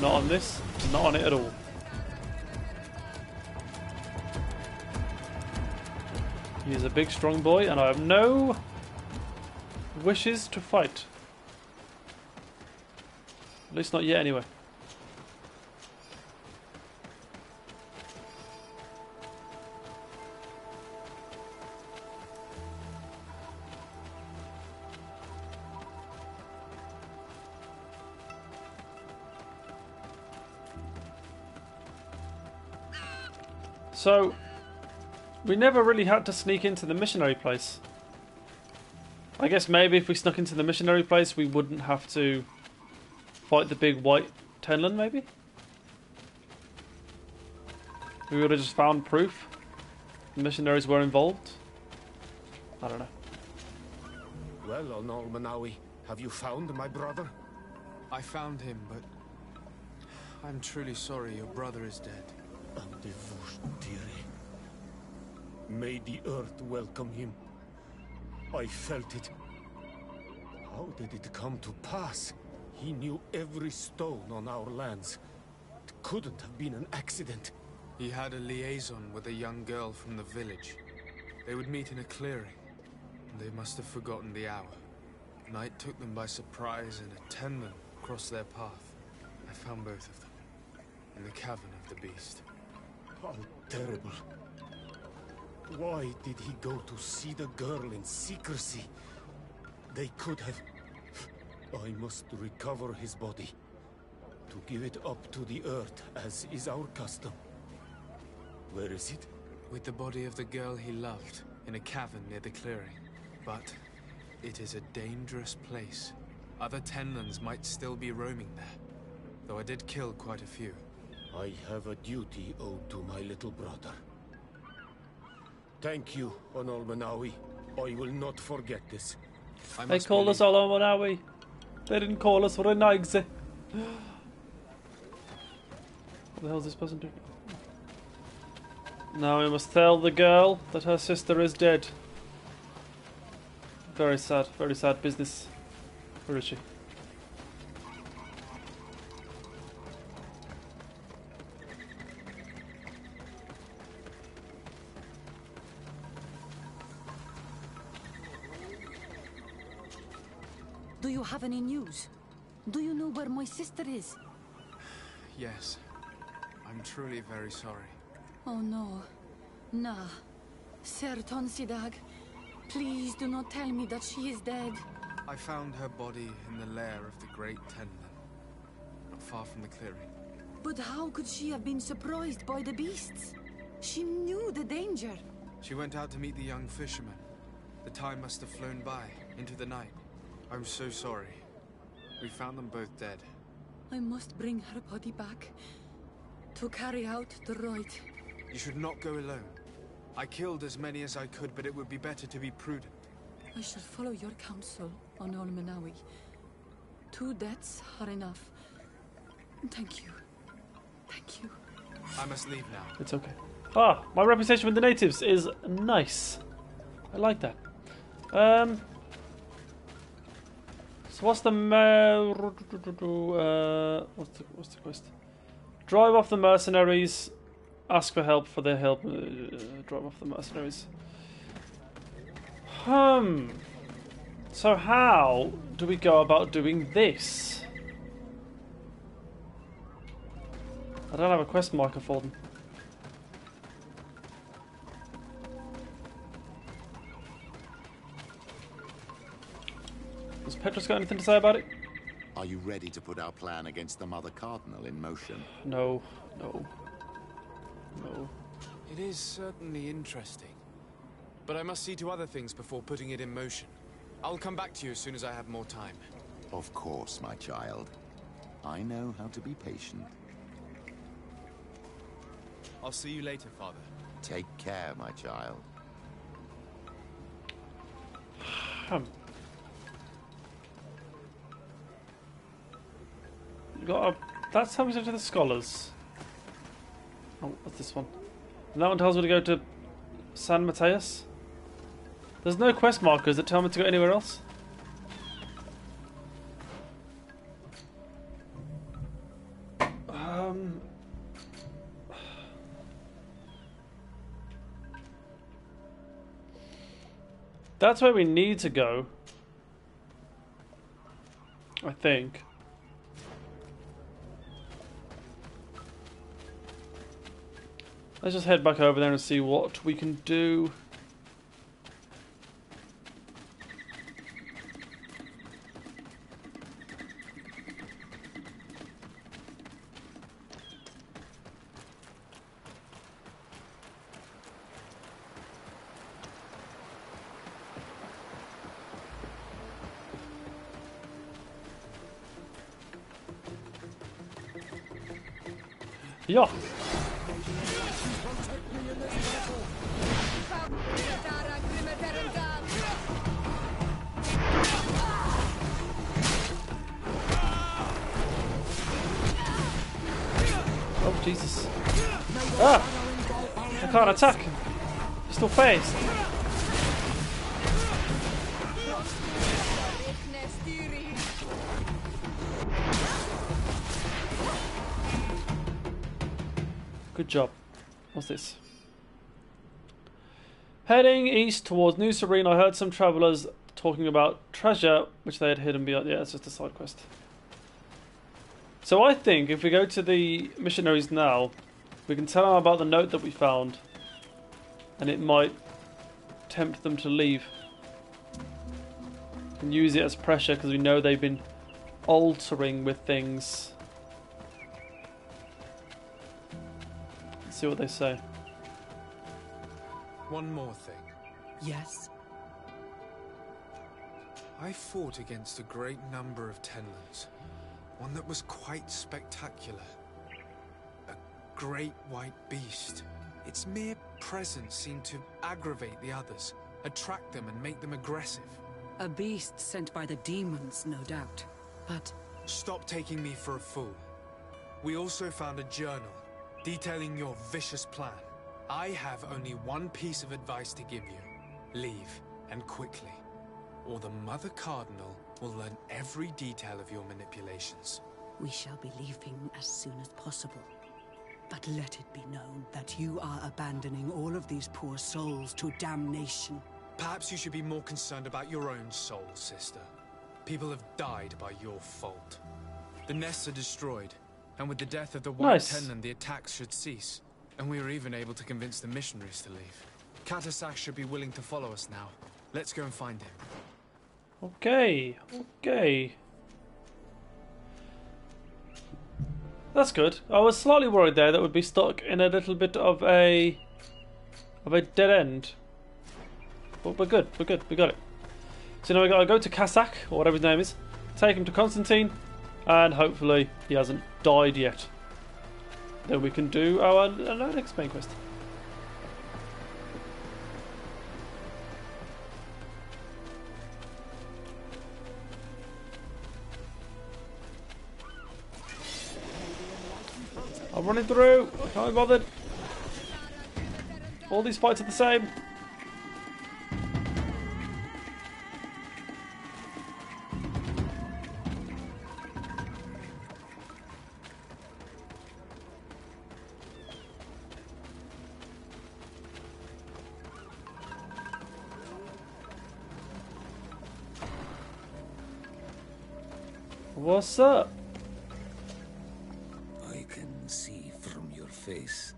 Not on this. Not on it at all. He's a big strong boy and I have no wishes to fight. At least not yet anyway. So, we never really had to sneak into the missionary place. I guess maybe if we snuck into the missionary place we wouldn't have to fight the big white Tenlin, maybe? We would have just found proof the missionaries were involved. I don't know. Well, Onol Manawi, have you found my brother? I found him, but I'm truly sorry your brother is dead. May the earth welcome him. I felt it. How did it come to pass? He knew every stone on our lands. It couldn't have been an accident. He had a liaison with a young girl from the village. They would meet in a clearing, and they must have forgotten the hour. Night took them by surprise, and a Tenman crossed their path. I found both of them in the cavern of the beast. How terrible. Why did he go to see the girl in secrecy? They could have... I must recover his body. To give it up to the earth, as is our custom. Where is it? With the body of the girl he loved, in a cavern near the clearing. But it is a dangerous place. Other Tenlans might still be roaming there, though I did kill quite a few. I have a duty owed to my little brother. Thank you, Onol Manawi. I will not forget this. They called us Onol Manawi. They didn't call us Renagze. What the hell is this person doing? Now we must tell the girl that her sister is dead. Very sad business. Where is she? Do you have any news? Do you know where my sister is? Yes. I'm truly very sorry. Oh no. Nah. Ser Tonsidag, please do not tell me that she is dead. I found her body in the lair of the great Tenman, not far from the clearing. But how could she have been surprised by the beasts? She knew the danger. She went out to meet the young fisherman. The time must have flown by, into the night. I'm so sorry. We found them both dead. I must bring her body back. to carry out the rite. You should not go alone. I killed as many as I could, but it would be better to be prudent. I shall follow your counsel on Olmenawi. 2 deaths are enough. Thank you. Thank you. I must leave now. It's okay. Ah, my reputation with the natives is nice. I like that. So what's the what's the quest? Drive off the mercenaries. Ask for help for their help. Drive off the mercenaries. So how do we go about doing this? I don't have a quest marker for them. Has Petrus got anything to say about it? Are you ready to put our plan against the Mother Cardinal in motion? No, no, no. It is certainly interesting. But I must see to other things before putting it in motion. I'll come back to you as soon as I have more time. Of course, my child. I know how to be patient. I'll see you later, Father. Take care, my child. That's how we go to the scholars. Oh, what's this one? And that one tells me to go to San Mateus. There's no quest markers that tell me to go anywhere else. That's where we need to go, I think. Let's just head back over there and see what we can do. Yeah. Oh, Jesus. Ah! I can't attack him. He's still phased. Good job. What's this? Heading east towards New Serene, I heard some travelers talking about treasure which they had hidden beyond. Yeah, it's just a side quest. So I think if we go to the missionaries now, we can tell them about the note that we found, and it might tempt them to leave. We can use it as pressure because we know they've been altering with things. Let's see what they say. One more thing. Yes? I fought against a great number of Tenlans. One that was quite spectacular. A great white beast. Its mere presence seemed to aggravate the others, attract them and make them aggressive. A beast sent by the demons, no doubt. But... Stop taking me for a fool. We also found a journal detailing your vicious plan. I have only one piece of advice to give you. Leave, and quickly. Or the Mother Cardinal will learn every detail of your manipulations. We shall be leaving as soon as possible. But let it be known that you are abandoning all of these poor souls to damnation. Perhaps you should be more concerned about your own soul, sister. People have died by your fault. The nests are destroyed, and with the death of the White Tenland, the attacks should cease. And we were even able to convince the missionaries to leave. Katasak should be willing to follow us now. Let's go and find him. Okay, okay. That's good. I was slightly worried there that we'd be stuck in a little bit of a dead end. But we're good, we got it. So now we gotta go to Kasak, or whatever his name is, take him to Constantine, and hopefully he hasn't died yet. then we can do our next main quest. I'm running through. Can't be bothered. All these fights are the same. What's up? I can see from your face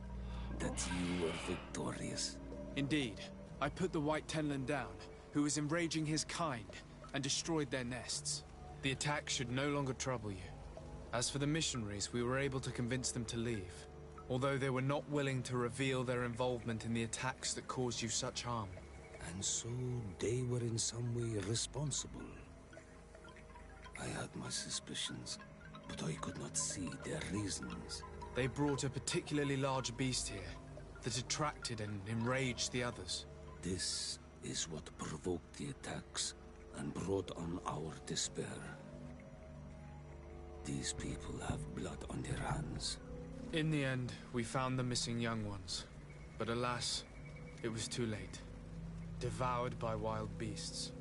that you are victorious. Indeed. I put the White Tenlin down, who was enraging his kind, and destroyed their nests. The attack should no longer trouble you. As for the missionaries, we were able to convince them to leave, although they were not willing to reveal their involvement in the attacks that caused you such harm. And so they were in some way responsible. I had my suspicions, but I could not see their reasons. They brought a particularly large beast here that attracted and enraged the others. This is what provoked the attacks and brought on our despair. These people have blood on their hands. In the end, we found the missing young ones. But alas, it was too late. Devoured by wild beasts.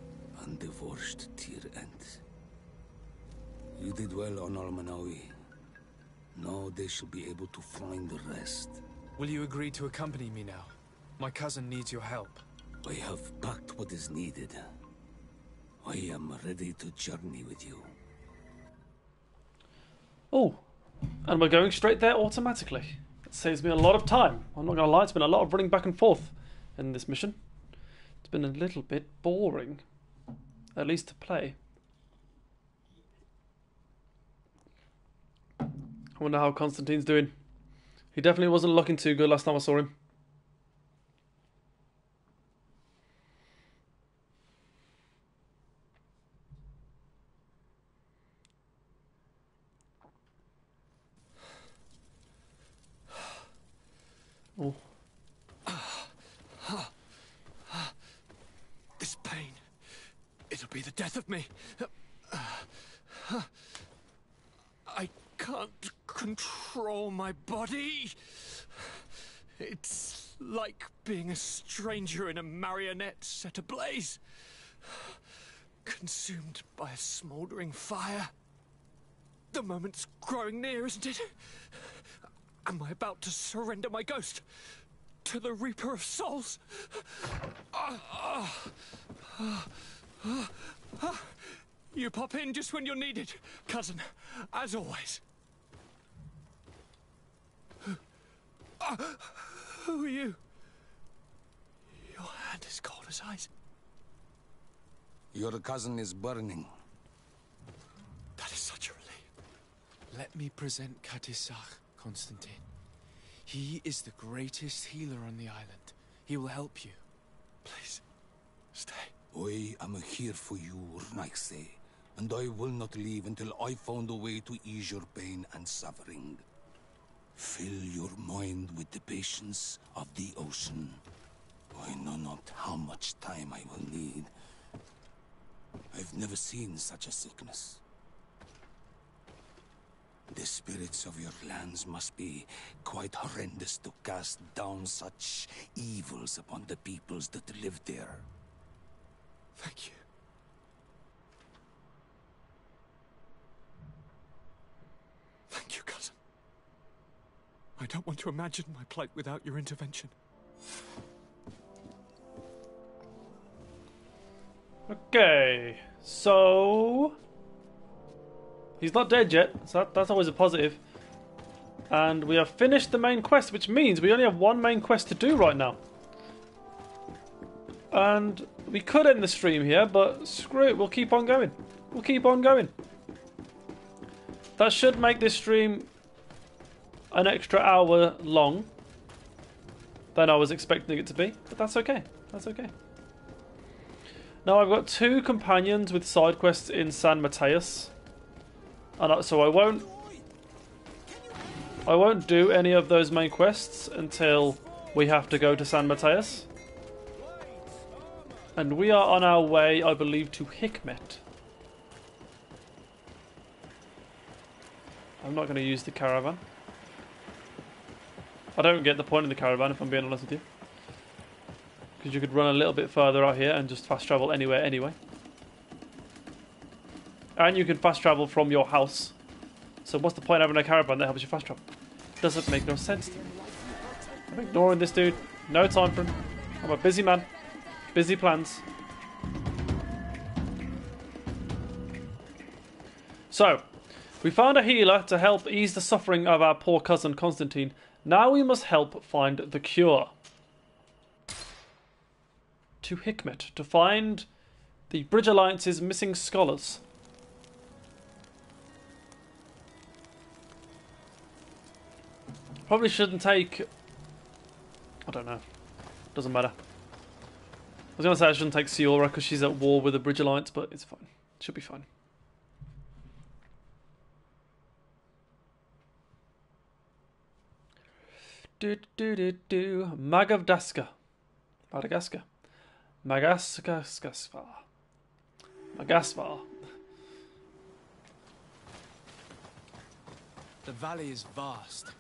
And divorced to your end. You did well on Almanawi. Now they shall be able to find the rest. Will you agree to accompany me now? My cousin needs your help. I have packed what is needed. I am ready to journey with you. Oh, and we're going straight there automatically. It saves me a lot of time. I'm not going to lie, it's been a lot of running back and forth in this mission. It's been a little bit boring, at least to play. I wonder how Constantine's doing. He definitely wasn't looking too good last time I saw him. Oh. This pain, it'll be the death of me. I can't control my body. It's like being a stranger in a marionette set ablaze. Consumed by a smouldering fire. The moment's growing near, isn't it? Am I about to surrender my ghost to the Reaper of Souls? You pop in just when you're needed, cousin, as always. Who are you? Your hand is cold as ice. Your cousin is burning. That is such a relief. Let me present Katisach, Constantine. He is the greatest healer on the island. He will help you. Please, stay. I am here for you, Naise, and I will not leave until I found a way to ease your pain and suffering. Fill your mind with the patience of the ocean. I know not how much time I will need. I've never seen such a sickness. The spirits of your lands must be quite horrendous to cast down such evils upon the peoples that live there. Thank you. Thank you, cousin. I don't want to imagine my plight without your intervention. Okay, so he's not dead yet, so that's always a positive. And we have finished the main quest, which means we only have one main quest to do right now. And we could end the stream here, but screw it, we'll keep on going. We'll keep on going. That should make this stream an extra hour long than I was expecting it to be, but that's okay. That's okay. Now I've got 2 companions with side quests in San Mateus, and so I won't. I won't do any of those main quests until we have to go to San Mateus. And we are on our way, I believe, to Hikmet. I'm not going to use the caravan. I don't get the point of the caravan, if I'm being honest with you. Because you could run a little bit further out here and just fast travel anywhere anyway. And you can fast travel from your house. So what's the point of having a caravan that helps you fast travel? Doesn't make no sense to me. I'm ignoring this dude. No time for him. I'm a busy man. Busy plans. So, we found a healer to help ease the suffering of our poor cousin Constantine. Now we must help find the cure. To Hikmet, to find the Bridge Alliance's missing scholars. Probably shouldn't take... I don't know. Doesn't matter. I was going to say I shouldn't take Siora because she's at war with the Bridge Alliance, but it's fine. It should be fine. Magavdaska. Madagascar. Magasvar. The valley is vast.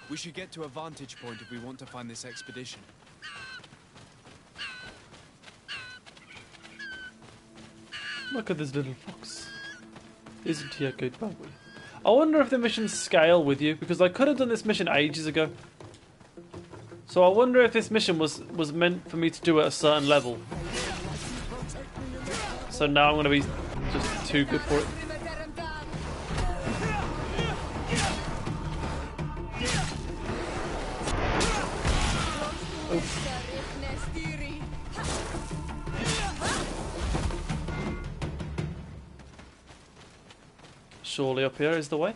We should get to a vantage point if we want to find this expedition. Look at this little fox. Isn't he a good boy? I wonder if the missions scale with you, because I could have done this mission ages ago. So I wonder if this mission was meant for me to do at a certain level. So now I'm going to be just too good for it. Surely up here is the way.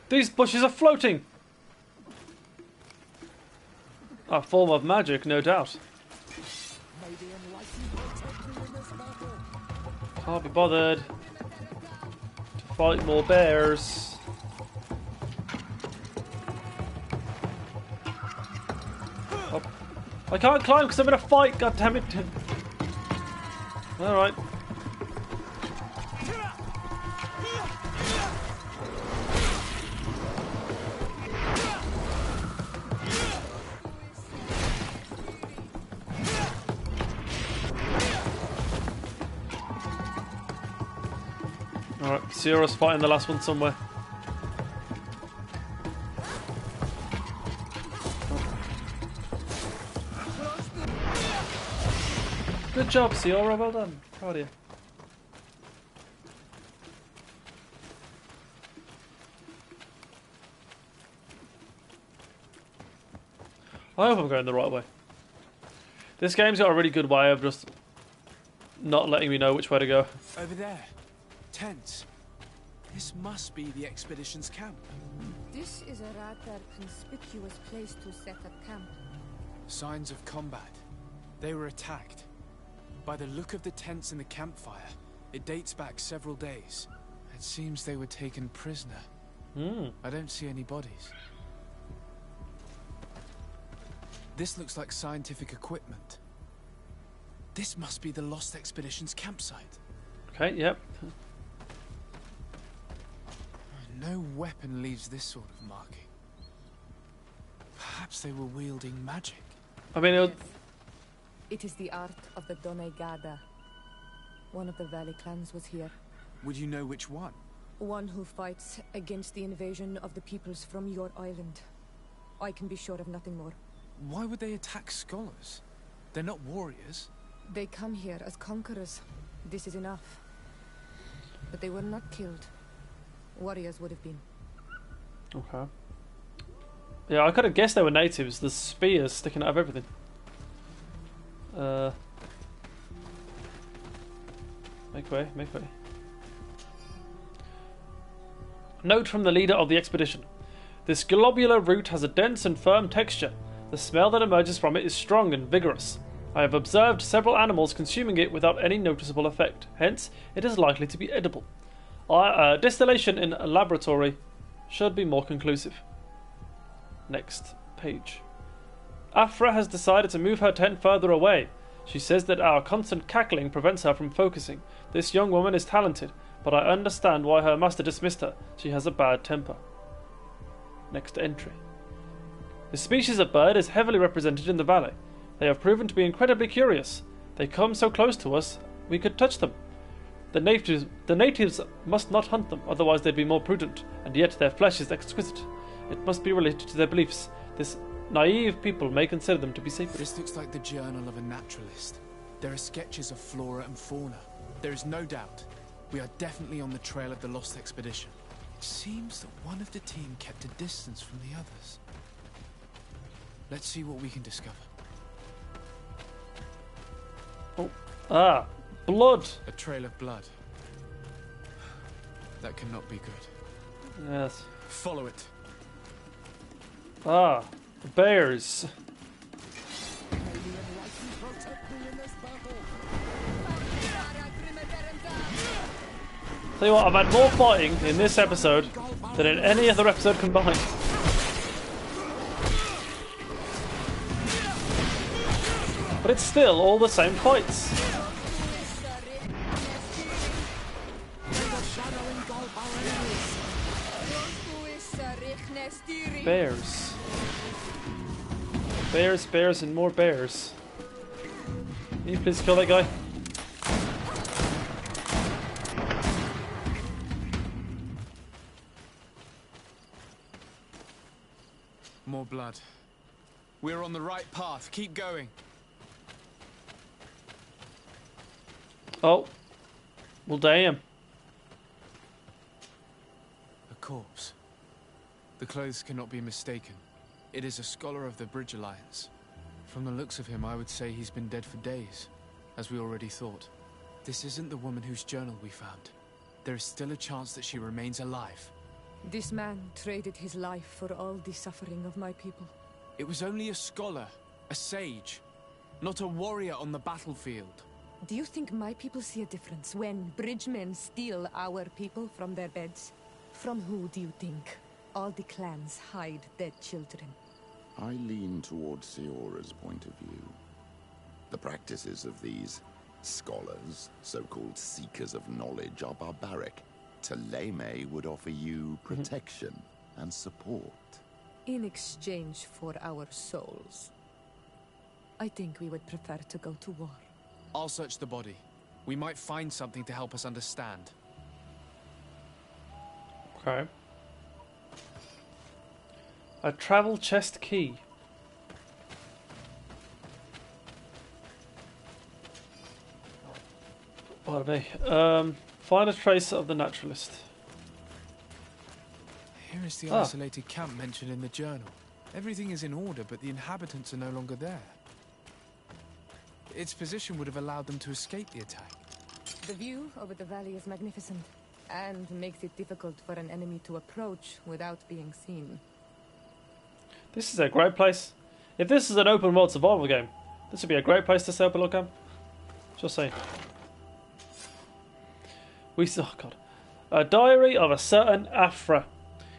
These bushes are floating! A form of magic, no doubt. Can't be bothered to fight more bears. Oh. I can't climb because I'm in a fight, god damn it. Alright. Alright, Siora's fighting the last one somewhere. Good job, Siora, well done. Proud of you. I hope I'm going the right way. This game's got a really good way of just not letting me know which way to go. Over there. Tents. This must be the expedition's camp. This is a rather conspicuous place to set up camp. Signs of combat. They were attacked. By the look of the tents and the campfire, it dates back several days. It seems they were taken prisoner. I don't see any bodies. This looks like scientific equipment. This must be the Lost Expedition's campsite. Okay, yep. No weapon leaves this sort of marking. Perhaps they were wielding magic. I mean, Yes. It is the art of the Donegada. One of the Valley clans was here. Would you know which one? One who fights against the invasion of the peoples from your island. I can be sure of nothing more. Why would they attack scholars? They're not warriors. They come here as conquerors. This is enough. But they were not killed. Warriors would have been. Okay. Yeah, I could have guessed they were natives. The spears sticking out of everything. Make way, make way. Note from the leader of the expedition. This globular root has a dense and firm texture. The smell that emerges from it is strong and vigorous. I have observed several animals consuming it without any noticeable effect. Hence, it is likely to be edible. Distillation in a laboratory should be more conclusive. Next page. Afra has decided to move her tent further away. She says that our constant cackling prevents her from focusing. This young woman is talented, but I understand why her master dismissed her. She has a bad temper. Next entry. The species of bird is heavily represented in the valley. They have proven to be incredibly curious. They come so close to us, we could touch them. The natives must not hunt them, otherwise they'd be more prudent, and yet their flesh is exquisite. It must be related to their beliefs. This naive people may consider them to be sacred. This looks like the journal of a naturalist. There are sketches of flora and fauna. There is no doubt. We are definitely on the trail of the lost expedition. It seems that one of the team kept a distance from the others. Let's see what we can discover. Oh. Blood. A trail of blood. That cannot be good. Yes. Follow it. Bears. Tell you what, I've had more fighting in this episode than in any other episode combined. But it's still all the same fights. Bears. Bears, and more bears. Can you please kill that guy? More blood. We're on the right path. Keep going. Oh. Well, damn. A corpse. The clothes cannot be mistaken. It is a scholar of the Bridge Alliance. From the looks of him, I would say he's been dead for days, as we already thought. This isn't the woman whose journal we found. There is still a chance that she remains alive. This man traded his life for all the suffering of my people. It was only a scholar, a sage, not a warrior on the battlefield. Do you think my people see a difference when bridgemen steal our people from their beds? From who do you think all the clans hide their children? I lean towards Siora's point of view. The practices of these scholars, so-called seekers of knowledge, are barbaric. Teleme would offer you protection and support. In exchange for our souls. I think we would prefer to go to war. I'll search the body. We might find something to help us understand. Okay. A travel chest key. Pardon me. Find a trace of the naturalist. Here is the isolated camp mentioned in the journal. Everything is in order, but the inhabitants are no longer there. Its position would have allowed them to escape the attack. The view over the valley is magnificent, and makes it difficult for an enemy to approach without being seen. This is a great place. If this is an open world survival game, this would be a great place to set up a little camp. Just saying. A diary of a certain Afra.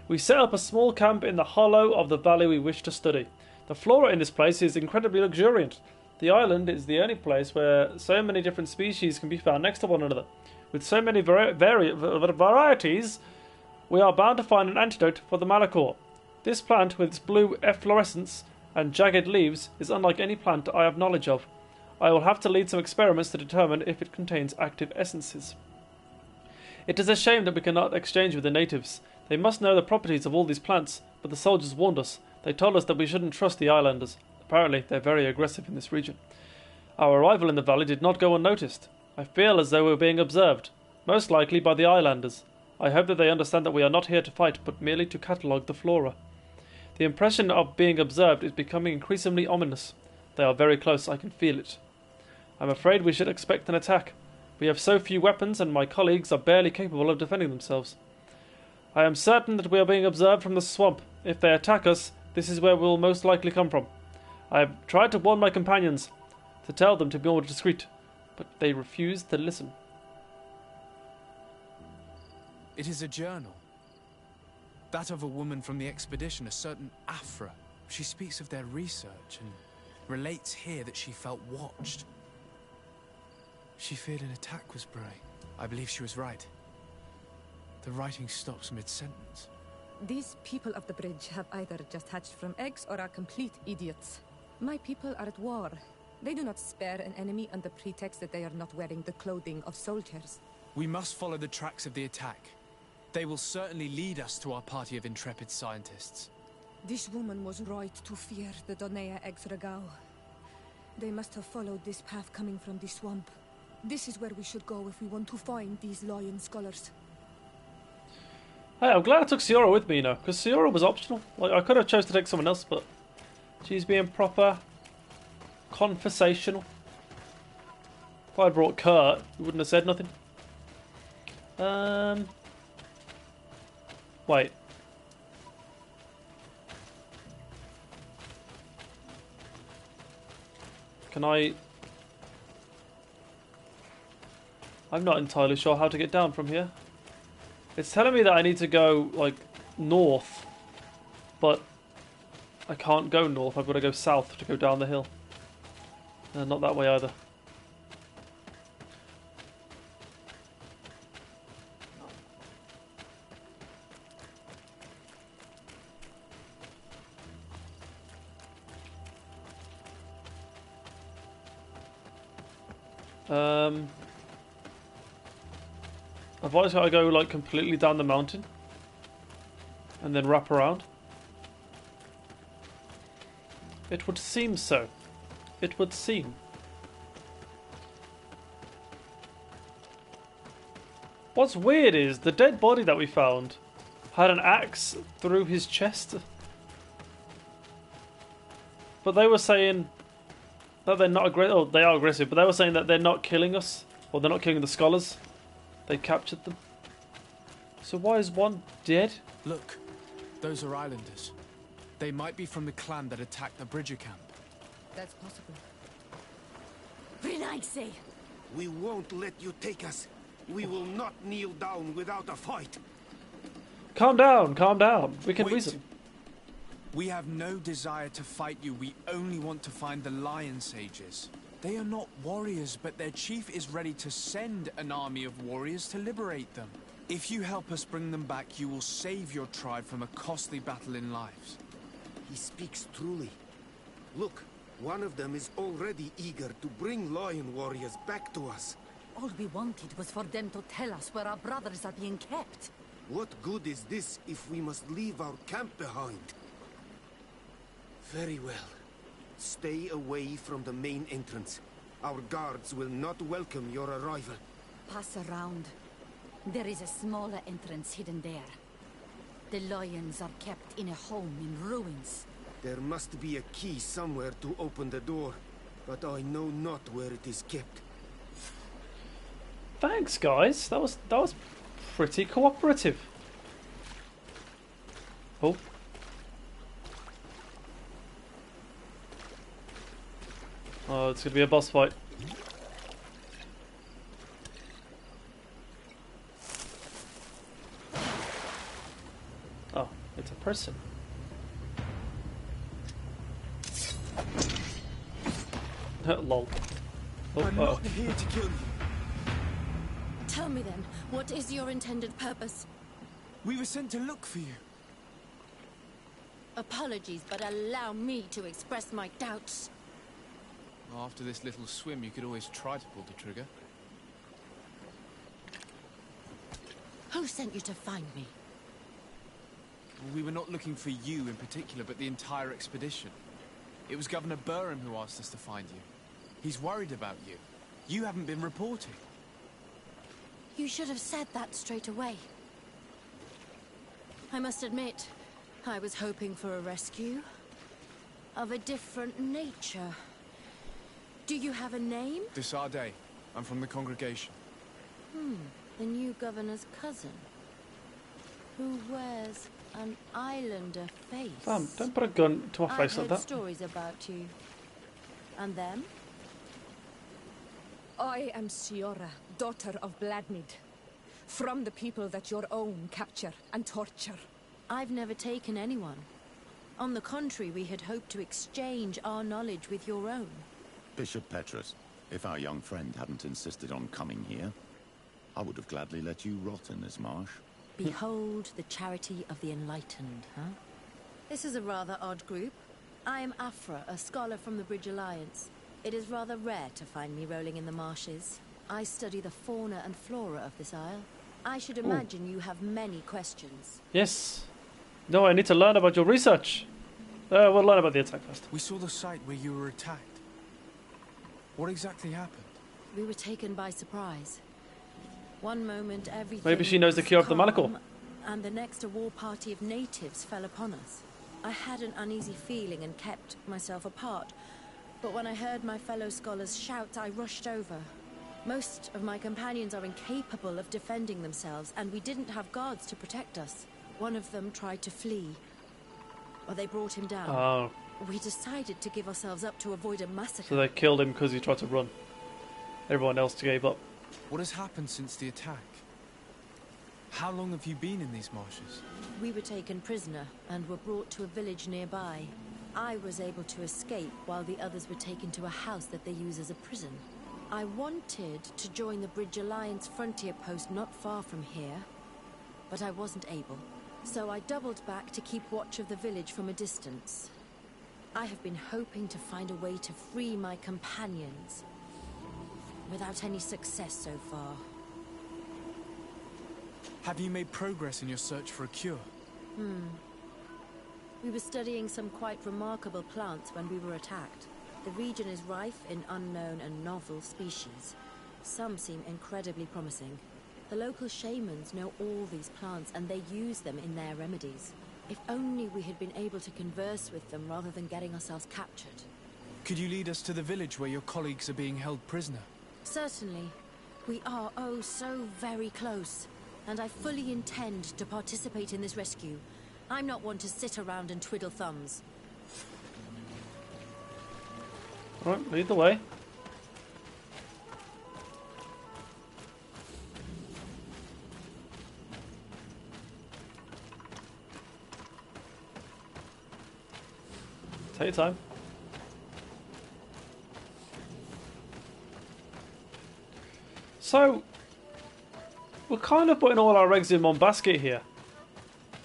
We set up a small camp in the hollow of the valley we wish to study. The flora in this place is incredibly luxuriant. The island is the only place where so many different species can be found next to one another. With so many varieties, we are bound to find an antidote for the Malachor. This plant, with its blue efflorescence and jagged leaves, is unlike any plant I have knowledge of. I will have to lead some experiments to determine if it contains active essences. It is a shame that we cannot exchange with the natives. They must know the properties of all these plants, but the soldiers warned us. They told us that we shouldn't trust the islanders. Apparently, they're very aggressive in this region. Our arrival in the valley did not go unnoticed. I feel as though we're being observed, most likely by the islanders. I hope that they understand that we are not here to fight, but merely to catalogue the flora. The impression of being observed is becoming increasingly ominous. They are very close, I can feel it. I'm afraid we should expect an attack. We have so few weapons, and my colleagues are barely capable of defending themselves. I am certain that we are being observed from the swamp. If they attack us, this is where we'll most likely come from. I have tried to warn my companions, to tell them to be more discreet, but they refuse to listen. It is a journal. That of a woman from the expedition, a certain Afra. She speaks of their research and relates here that she felt watched. She feared an attack was brewing. I believe she was right. The writing stops mid-sentence. These people of the bridge have either just hatched from eggs or are complete idiots. My people are at war. They do not spare an enemy under pretext that they are not wearing the clothing of soldiers. We must follow the tracks of the attack. They will certainly lead us to our party of intrepid scientists. This woman was right to fear the Donea Exregao. They must have followed this path coming from the swamp. This is where we should go if we want to find these lion scholars. Hey, I'm glad I took Siora with me, you know, because Siora was optional. Like, I could have chose to take someone else, but she's being proper conversational. If I brought Kurt, he wouldn't have said nothing. Wait. Can I... I'm not entirely sure how to get down from here. It's telling me that I need to go, like, north. But I can't go north. I've got to go south to go down the hill. Not that way either. I've always got to go like completely down the mountain and then wrap around. It would seem so. It would seem. What's weird is the dead body that we found had an axe through his chest. But they were saying that they're not aggressive. Oh, they are aggressive, but they were saying that they're not killing us, or they're not killing the scholars. They captured them. So why is one dead? Look, those are islanders. They might be from the clan that attacked the Bridger camp. That's possible. Renaigse! We won't let you take us. We will not kneel down without a fight. Calm down, calm down. We can reason. We have no desire to fight you. We only want to find the Lion Sages. They are not warriors, but their chief is ready to send an army of warriors to liberate them. If you help us bring them back, you will save your tribe from a costly battle in lives. He speaks truly. Look, one of them is already eager to bring lion warriors back to us. All we wanted was for them to tell us where our brothers are being kept. What good is this if we must leave our camp behind? Very well. Stay away from the main entrance. Our guards will not welcome your arrival. Pass around. There is a smaller entrance hidden there. The lions are kept in a home in ruins. There must be a key somewhere to open the door, but I know not where it is kept. Thanks, guys. That was pretty cooperative. Oh. Oh, it's gonna be a boss fight. Oh, it's a person. Lol. Oh, I'm not here to kill you. Tell me then, what is your intended purpose? We were sent to look for you. Apologies, but allow me to express my doubts. After this little swim, you could always try to pull the trigger. Who sent you to find me? We were not looking for you in particular, but the entire expedition. It was Governor Burham who asked us to find you. He's worried about you. You haven't been reporting. You should have said that straight away. I must admit, I was hoping for a rescue. Of a different nature. Do you have a name? Desarde. I'm from the congregation. The new governor's cousin. Who wears An islander face. Damn, don't put a gun to my face I've like heard that. stories about you. And them? I am Siora, daughter of Bladnid. From the people that your own capture and torture. I've never taken anyone. On the contrary, we had hoped to exchange our knowledge with your own. Bishop Petrus, if our young friend hadn't insisted on coming here, I would have gladly let you rot in this marsh. Behold the charity of the enlightened, huh? This is a rather odd group. I am Afra, a scholar from the Bridge Alliance. It is rather rare to find me rolling in the marshes. I study the fauna and flora of this isle. I should imagine you have many questions. Yes. No, I need to learn about your research. We'll learn about the attack first. We saw the site where you were attacked. What exactly happened? We were taken by surprise. One moment everything Maybe she knows the cure of the Malachor. calm, and the next a war party of natives fell upon us. I had an uneasy feeling and kept myself apart. But when I heard my fellow scholars shout, I rushed over. Most of my companions are incapable of defending themselves, and we didn't have guards to protect us. One of them tried to flee. Or they brought him down. Oh. We decided to give ourselves up to avoid a massacre. So they killed him because he tried to run. Everyone else gave up. What has happened since the attack? How long have you been in these marshes? We were taken prisoner and were brought to a village nearby. I was able to escape while the others were taken to a house that they use as a prison. I wanted to join the Bridge Alliance frontier post not far from here, but I wasn't able. So I doubled back to keep watch of the village from a distance. I have been hoping to find a way to free my companions, without any success so far. Have you made progress in your search for a cure? We were studying some quite remarkable plants when we were attacked. The region is rife in unknown and novel species. Some seem incredibly promising. The local shamans know all these plants and they use them in their remedies. If only we had been able to converse with them rather than getting ourselves captured. Could you lead us to the village where your colleagues are being held prisoner? Certainly. We are oh so very close. And I fully intend to participate in this rescue. I'm not one to sit around and twiddle thumbs. Alright, lead the way. Take your time. So, we're kind of putting all our eggs in one basket here.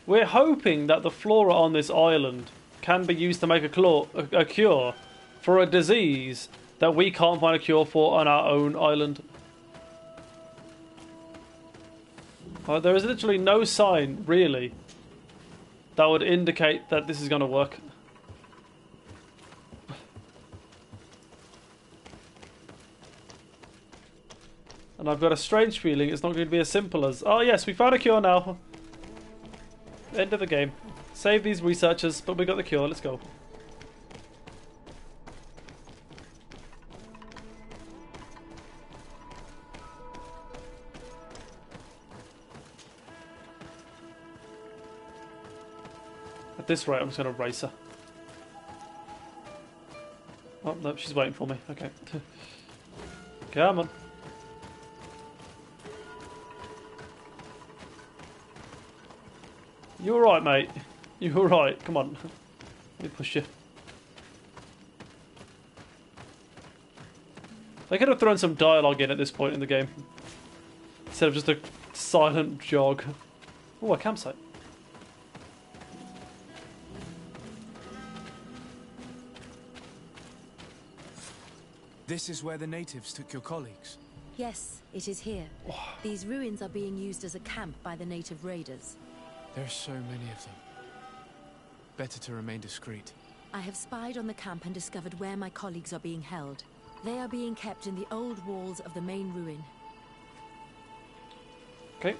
We're hoping that the flora on this island can be used to make a cure for a disease that we can't find a cure for on our own island. There is literally no sign, really, that would indicate that this is going to work. And I've got a strange feeling it's not going to be as simple as, oh yes, we found a cure now. End of the game. Save these researchers, but we got the cure, let's go. At this rate, I'm just going to race her. Oh, no, she's waiting for me. Okay. Come on. You alright, mate? You alright? Come on. Let me push you. They could have thrown some dialogue in at this point in the game. Instead of just a silent jog. Oh, a campsite. This is where the natives took your colleagues? Yes, it is here. These ruins are being used as a camp by the native raiders. There are so many of them. Better to remain discreet. I have spied on the camp and discovered where my colleagues are being held. They are being kept in the old walls of the main ruin. Okay.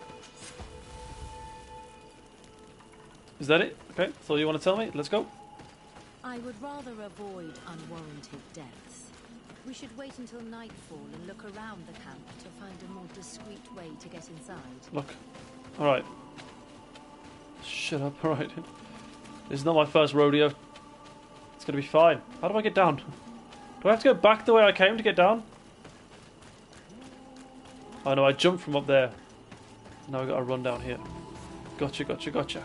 Is that it? Okay, that's all you want to tell me? Let's go. I would rather avoid unwarranted deaths. We should wait until nightfall and look around the camp to find a more discreet way to get inside. Look. Alright. Shut up, alright. This is not my first rodeo. It's gonna be fine. How do I get down? Do I have to go back the way I came to get down? Oh no, I jumped from up there. Now I gotta run down here. Gotcha, gotcha, gotcha.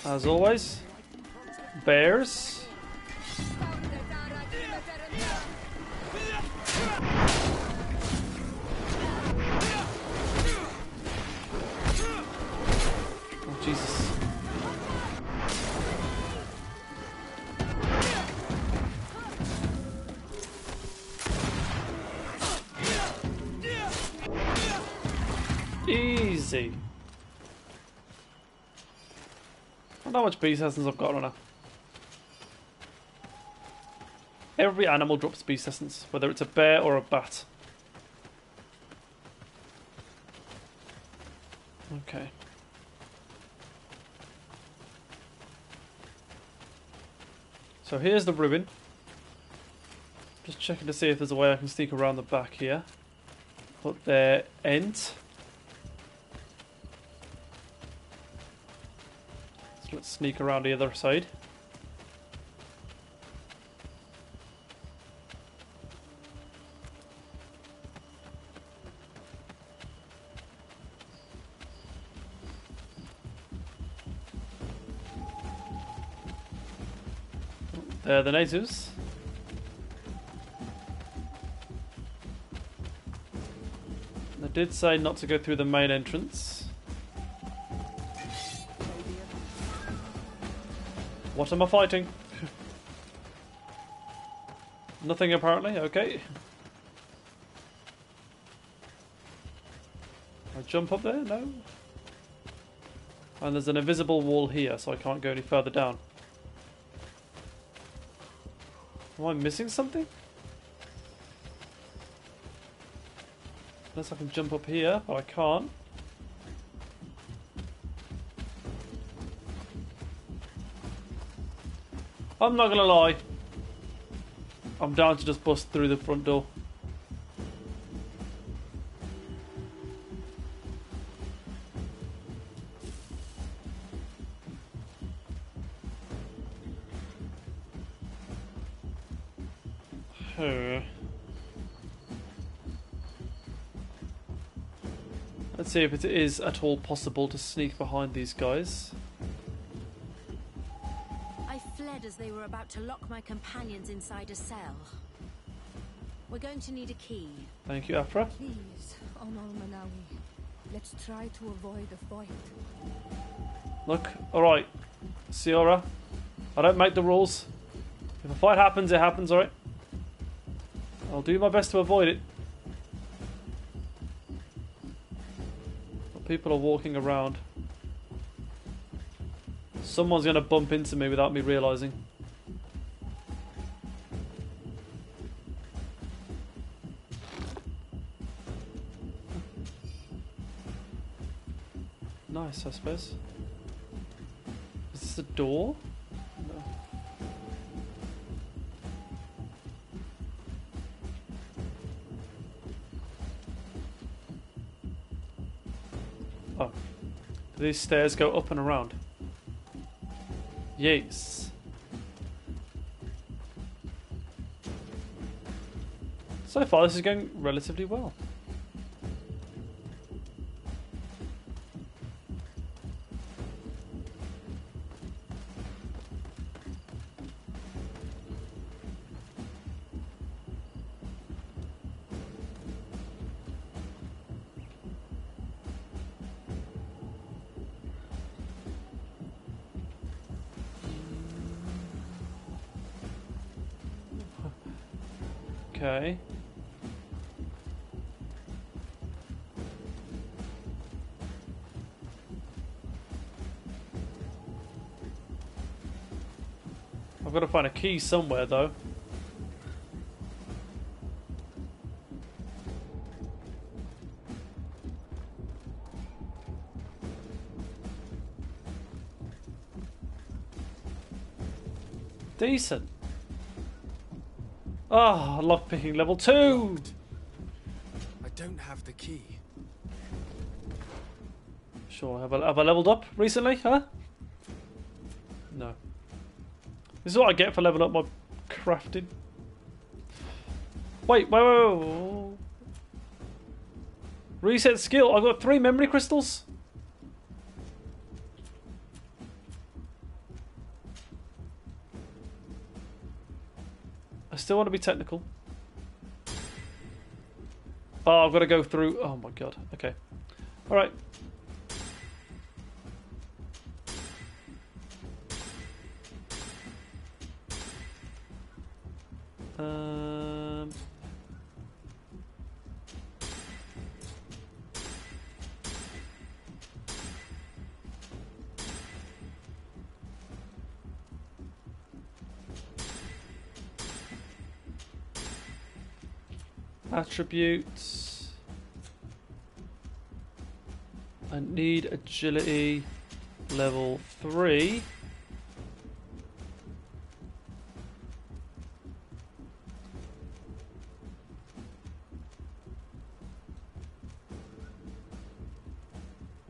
As always, bears. Oh, Jesus. Easy. I wonder how much beast essence I've got on her. Every animal drops beast essence, whether it's a bear or a bat. Okay. So here's the ruin. Just checking to see if there's a way I can sneak around the back here. But there ain't. So let's sneak around the other side. They're the natives. They did say not to go through the main entrance. What am I fighting? Nothing apparently, okay. I jump up there? No. And there's an invisible wall here, so I can't go any further down. Am I missing something? Unless I can jump up here, but I can't. I'm not gonna lie. I'm down to just bust through the front door. Let's see if it is at all possible to sneak behind these guys. I fled as they were about to lock my companions inside a cell. We're going to need a key. Thank you, Afra. Please, Honor Manawi. Let's try to avoid a fight. Look, alright. Siora, I don't make the rules. If a fight happens, it happens, alright? I'll do my best to avoid it. But people are walking around. Someone's going to bump into me without me realising. Nice, I suppose. Is this a door? No. Oh. Do these stairs go up and around? Yes. So far this is going relatively well. Okay. I've got to find a key somewhere though. decent. Ah, oh, lockpicking level 2. I don't have the key. Sure, have I leveled up recently, huh? No. This is what I get for leveling up my crafting. Wait. Reset skill. I've got 3 memory crystals. I still want to be technical. Oh, I've got to go through. Oh my god. Okay. Alright. Attributes. I need agility level 3.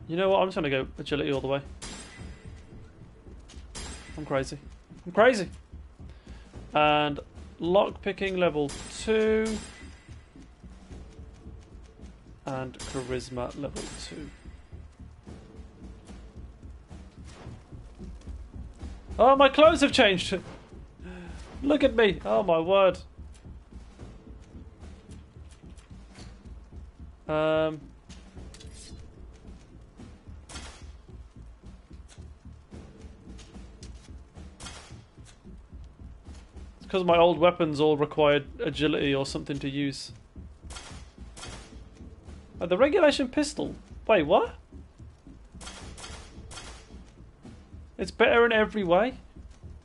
You know what? I'm just gonna go agility all the way. I'm crazy. I'm crazy. And lockpicking level 2. And charisma level 2. Oh, my clothes have changed. Look at me. Oh my word. It's because my old weapons all required agility or something to use. Oh, the regulation pistol. Wait, what? It's better in every way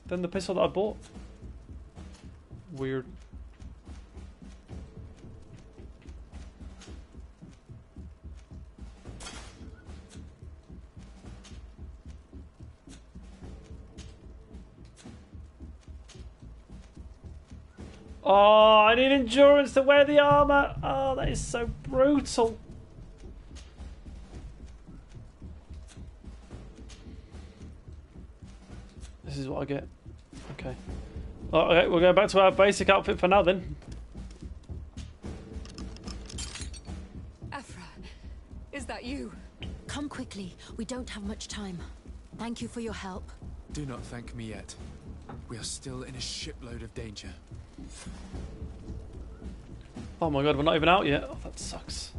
than the pistol that I bought. Weird. Oh, I need endurance to wear the armor. Oh, that is so brutal. This is what I get. Okay. Oh, okay, we're going back to our basic outfit for now then. Afra, is that you? Come quickly. We don't have much time. Thank you for your help. Do not thank me yet. We are still in a shipload of danger. Oh my god, we're not even out yet. Oh, that sucks.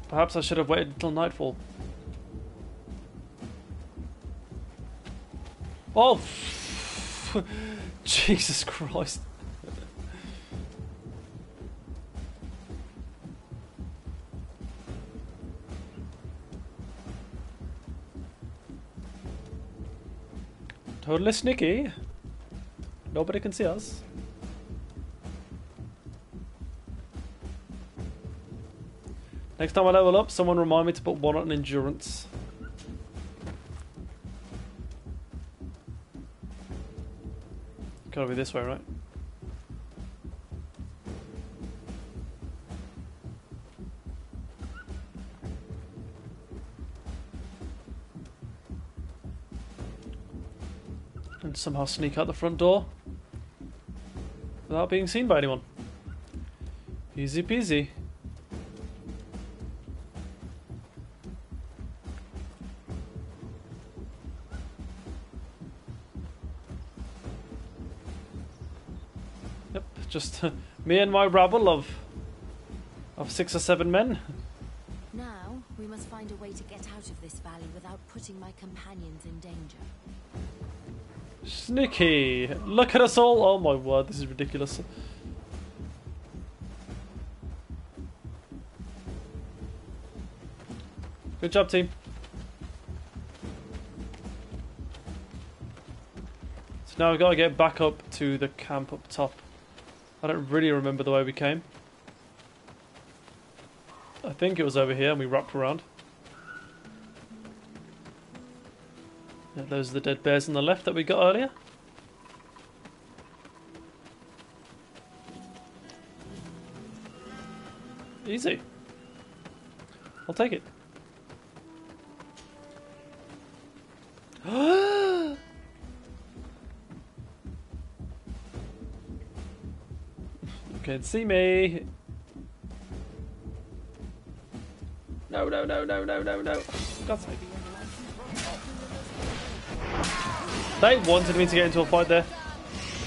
Perhaps I should have waited until nightfall. Oh! Jesus Christ. Totally sneaky. Nobody can see us. Next time I level up, someone remind me to put 1 on endurance. Gotta be this way, right? And somehow sneak out the front door without being seen by anyone. Easy peasy. Yep, just me and my rabble of 6 or 7 men. Now, we must find a way to get out of this valley without putting my companions in danger. Sneaky! Look at us all! Oh my word, this is ridiculous. Good job, team. So now we've got to get back up to the camp up top. I don't really remember the way we came. think it was over here and we wrapped around. Yeah, those are the dead bears on the left that we got earlier. Easy. I'll take it. You can see me. No, no, no, no, no, no, no. God's sake. They wanted me to get into a fight there.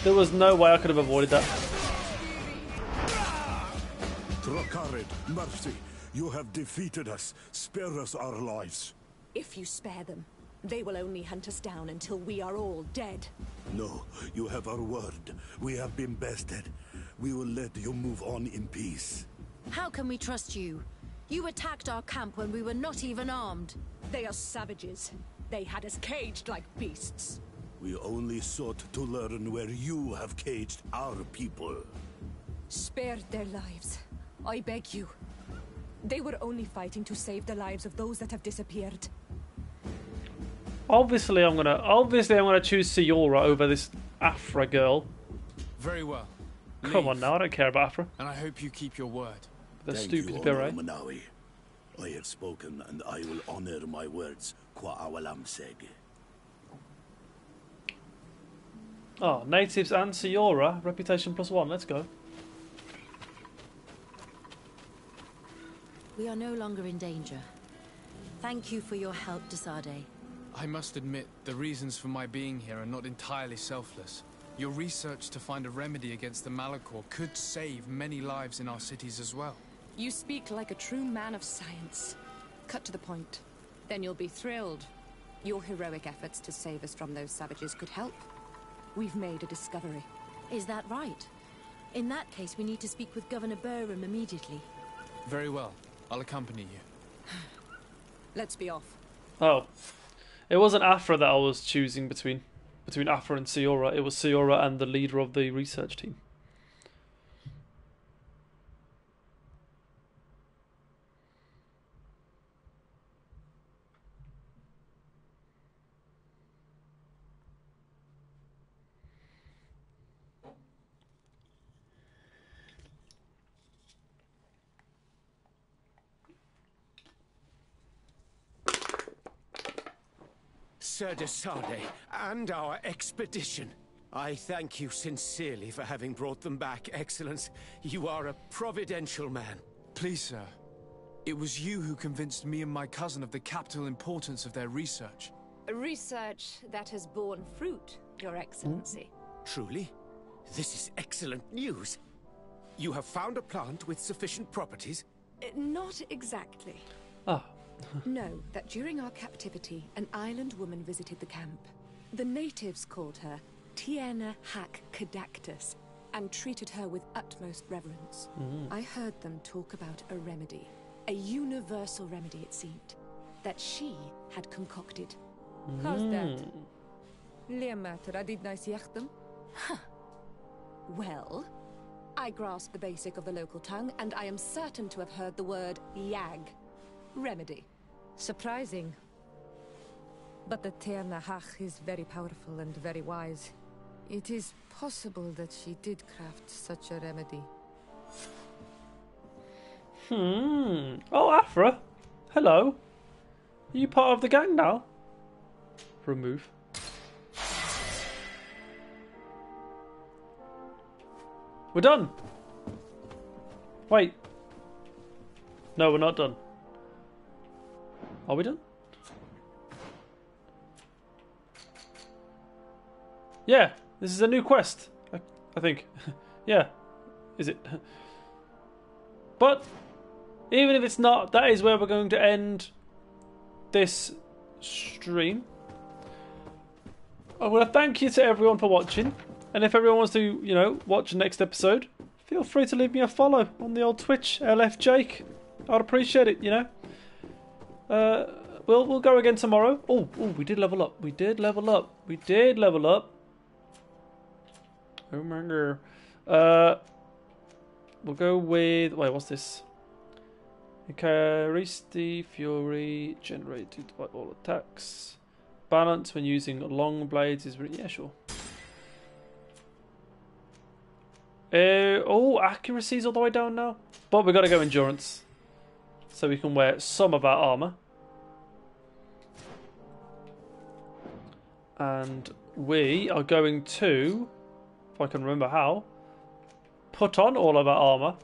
There was no way I could have avoided that. Trokarid, mercy. You have defeated us. Spare us our lives. If you spare them, they will only hunt us down until we are all dead. No, you have our word. We have been bested. We will let you move on in peace. How can we trust you? You attacked our camp when we were not even armed. They are savages. They had us caged like beasts. We only sought to learn where you have caged our people. Spare their lives. I beg you. They were only fighting to save the lives of those that have disappeared. Obviously I'm gonna choose Siora over this Afra girl. Very well. Come on now, I don't care about Afra. And I hope you keep your word. The Thank stupid you, beret. Manawi. I have spoken, and I will honor my words. Qua awalam seg. Oh, natives and Siora, reputation +1. Let's go. We are no longer in danger. Thank you for your help, Desade. I must admit, the reasons for my being here are not entirely selfless. Your research to find a remedy against the Malachor could save many lives in our cities as well. You speak like a true man of science. Cut to the point. Then you'll be thrilled. Your heroic efforts to save us from those savages could help. We've made a discovery. Is that right? In that case, we need to speak with Governor Burham immediately. Very well. I'll accompany you. Let's be off. Oh. It wasn't Afra that I was choosing between Afra and Siora. It was Siora and the leader of the research team. Sir Desade, and our expedition. I thank you sincerely for having brought them back, Excellence. You are a providential man. Please, sir. It was you who convinced me and my cousin of the capital importance of their research. Research that has borne fruit, Your Excellency. Truly? This is excellent news. You have found a plant with sufficient properties? Not exactly. Ah. Know that during our captivity, an island woman visited the camp. The natives called her Tiena Hack Cadactus and treated her with utmost reverence. I heard them talk about a remedy, a universal remedy it seemed, that she had concocted. How's that? Leamat radidnais yachtem? Well, I grasp the basic of the local tongue, and I am certain to have heard the word yag. Remedy. Surprising. But the Terna Hach is very powerful and very wise. It is possible that she did craft such a remedy. Oh, Afra. Hello. Are you part of the gang now? Remove. We're done. Wait. No, we're not done. Are we done? Yeah, this is a new quest. I think. Yeah. Is it? But even if it's not, that is where we're going to end this stream. I want to thank you to everyone for watching. And if everyone wants to, you know, watch the next episode, feel free to leave me a follow on the old Twitch, LF Jake. I'd appreciate it, you know. We'll go again tomorrow. Oh, we did level up. We did level up. Oh my god. We'll go with... Wait, what's this? Increase the fury generated by all attacks. Balance when using long blades is yeah, sure. Oh, accuracy's all the way down now. But we got to go endurance, so we can wear some of our armor. And we are going to, if I can remember how, put on all of our armor.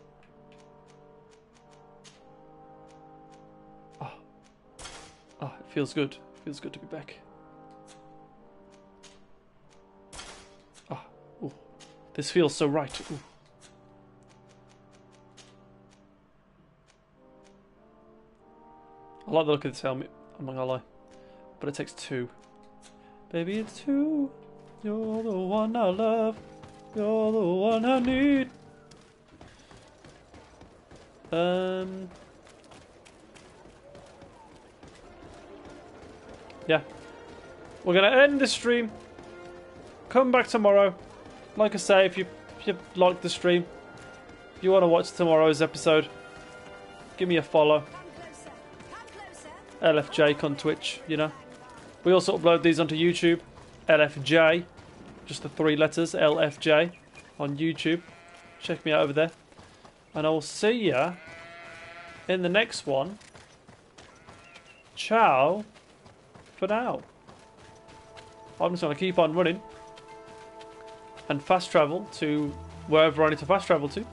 Oh, it feels good. It feels good to be back. Ah, oh, this feels so right. Ooh. I like the look of this helmet, I'm not gonna lie. But it takes 2. Baby, it's 2. You're the one I love. You're the one I need. Yeah. We're gonna end the stream. Come back tomorrow. Like I say, if you like the stream, if you want to watch tomorrow's episode, give me a follow. LFJ on Twitch, you know. We also upload these onto YouTube. LFJ, just the 3 letters, LFJ, on YouTube. Check me out over there. And I will see ya in the next one. Ciao for now. I'm just going to keep on running and fast travel to wherever I need to fast travel to.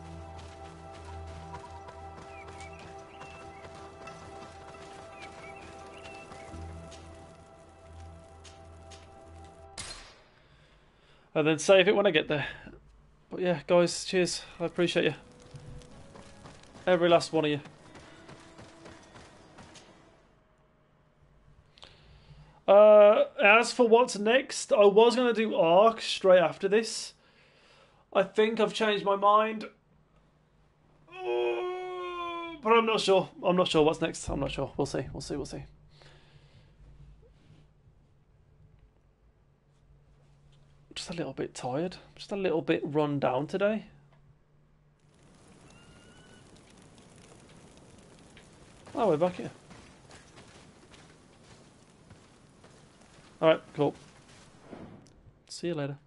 And then save it when I get there. But yeah, guys, cheers. I appreciate you. Every last one of you. As for what's next, I was going to do Ark straight after this. I think I've changed my mind. But I'm not sure. I'm not sure what's next. I'm not sure. We'll see. We'll see. We'll see. Just a little bit tired. Just a little bit run down today. Oh, we're back here. Alright, cool. See you later.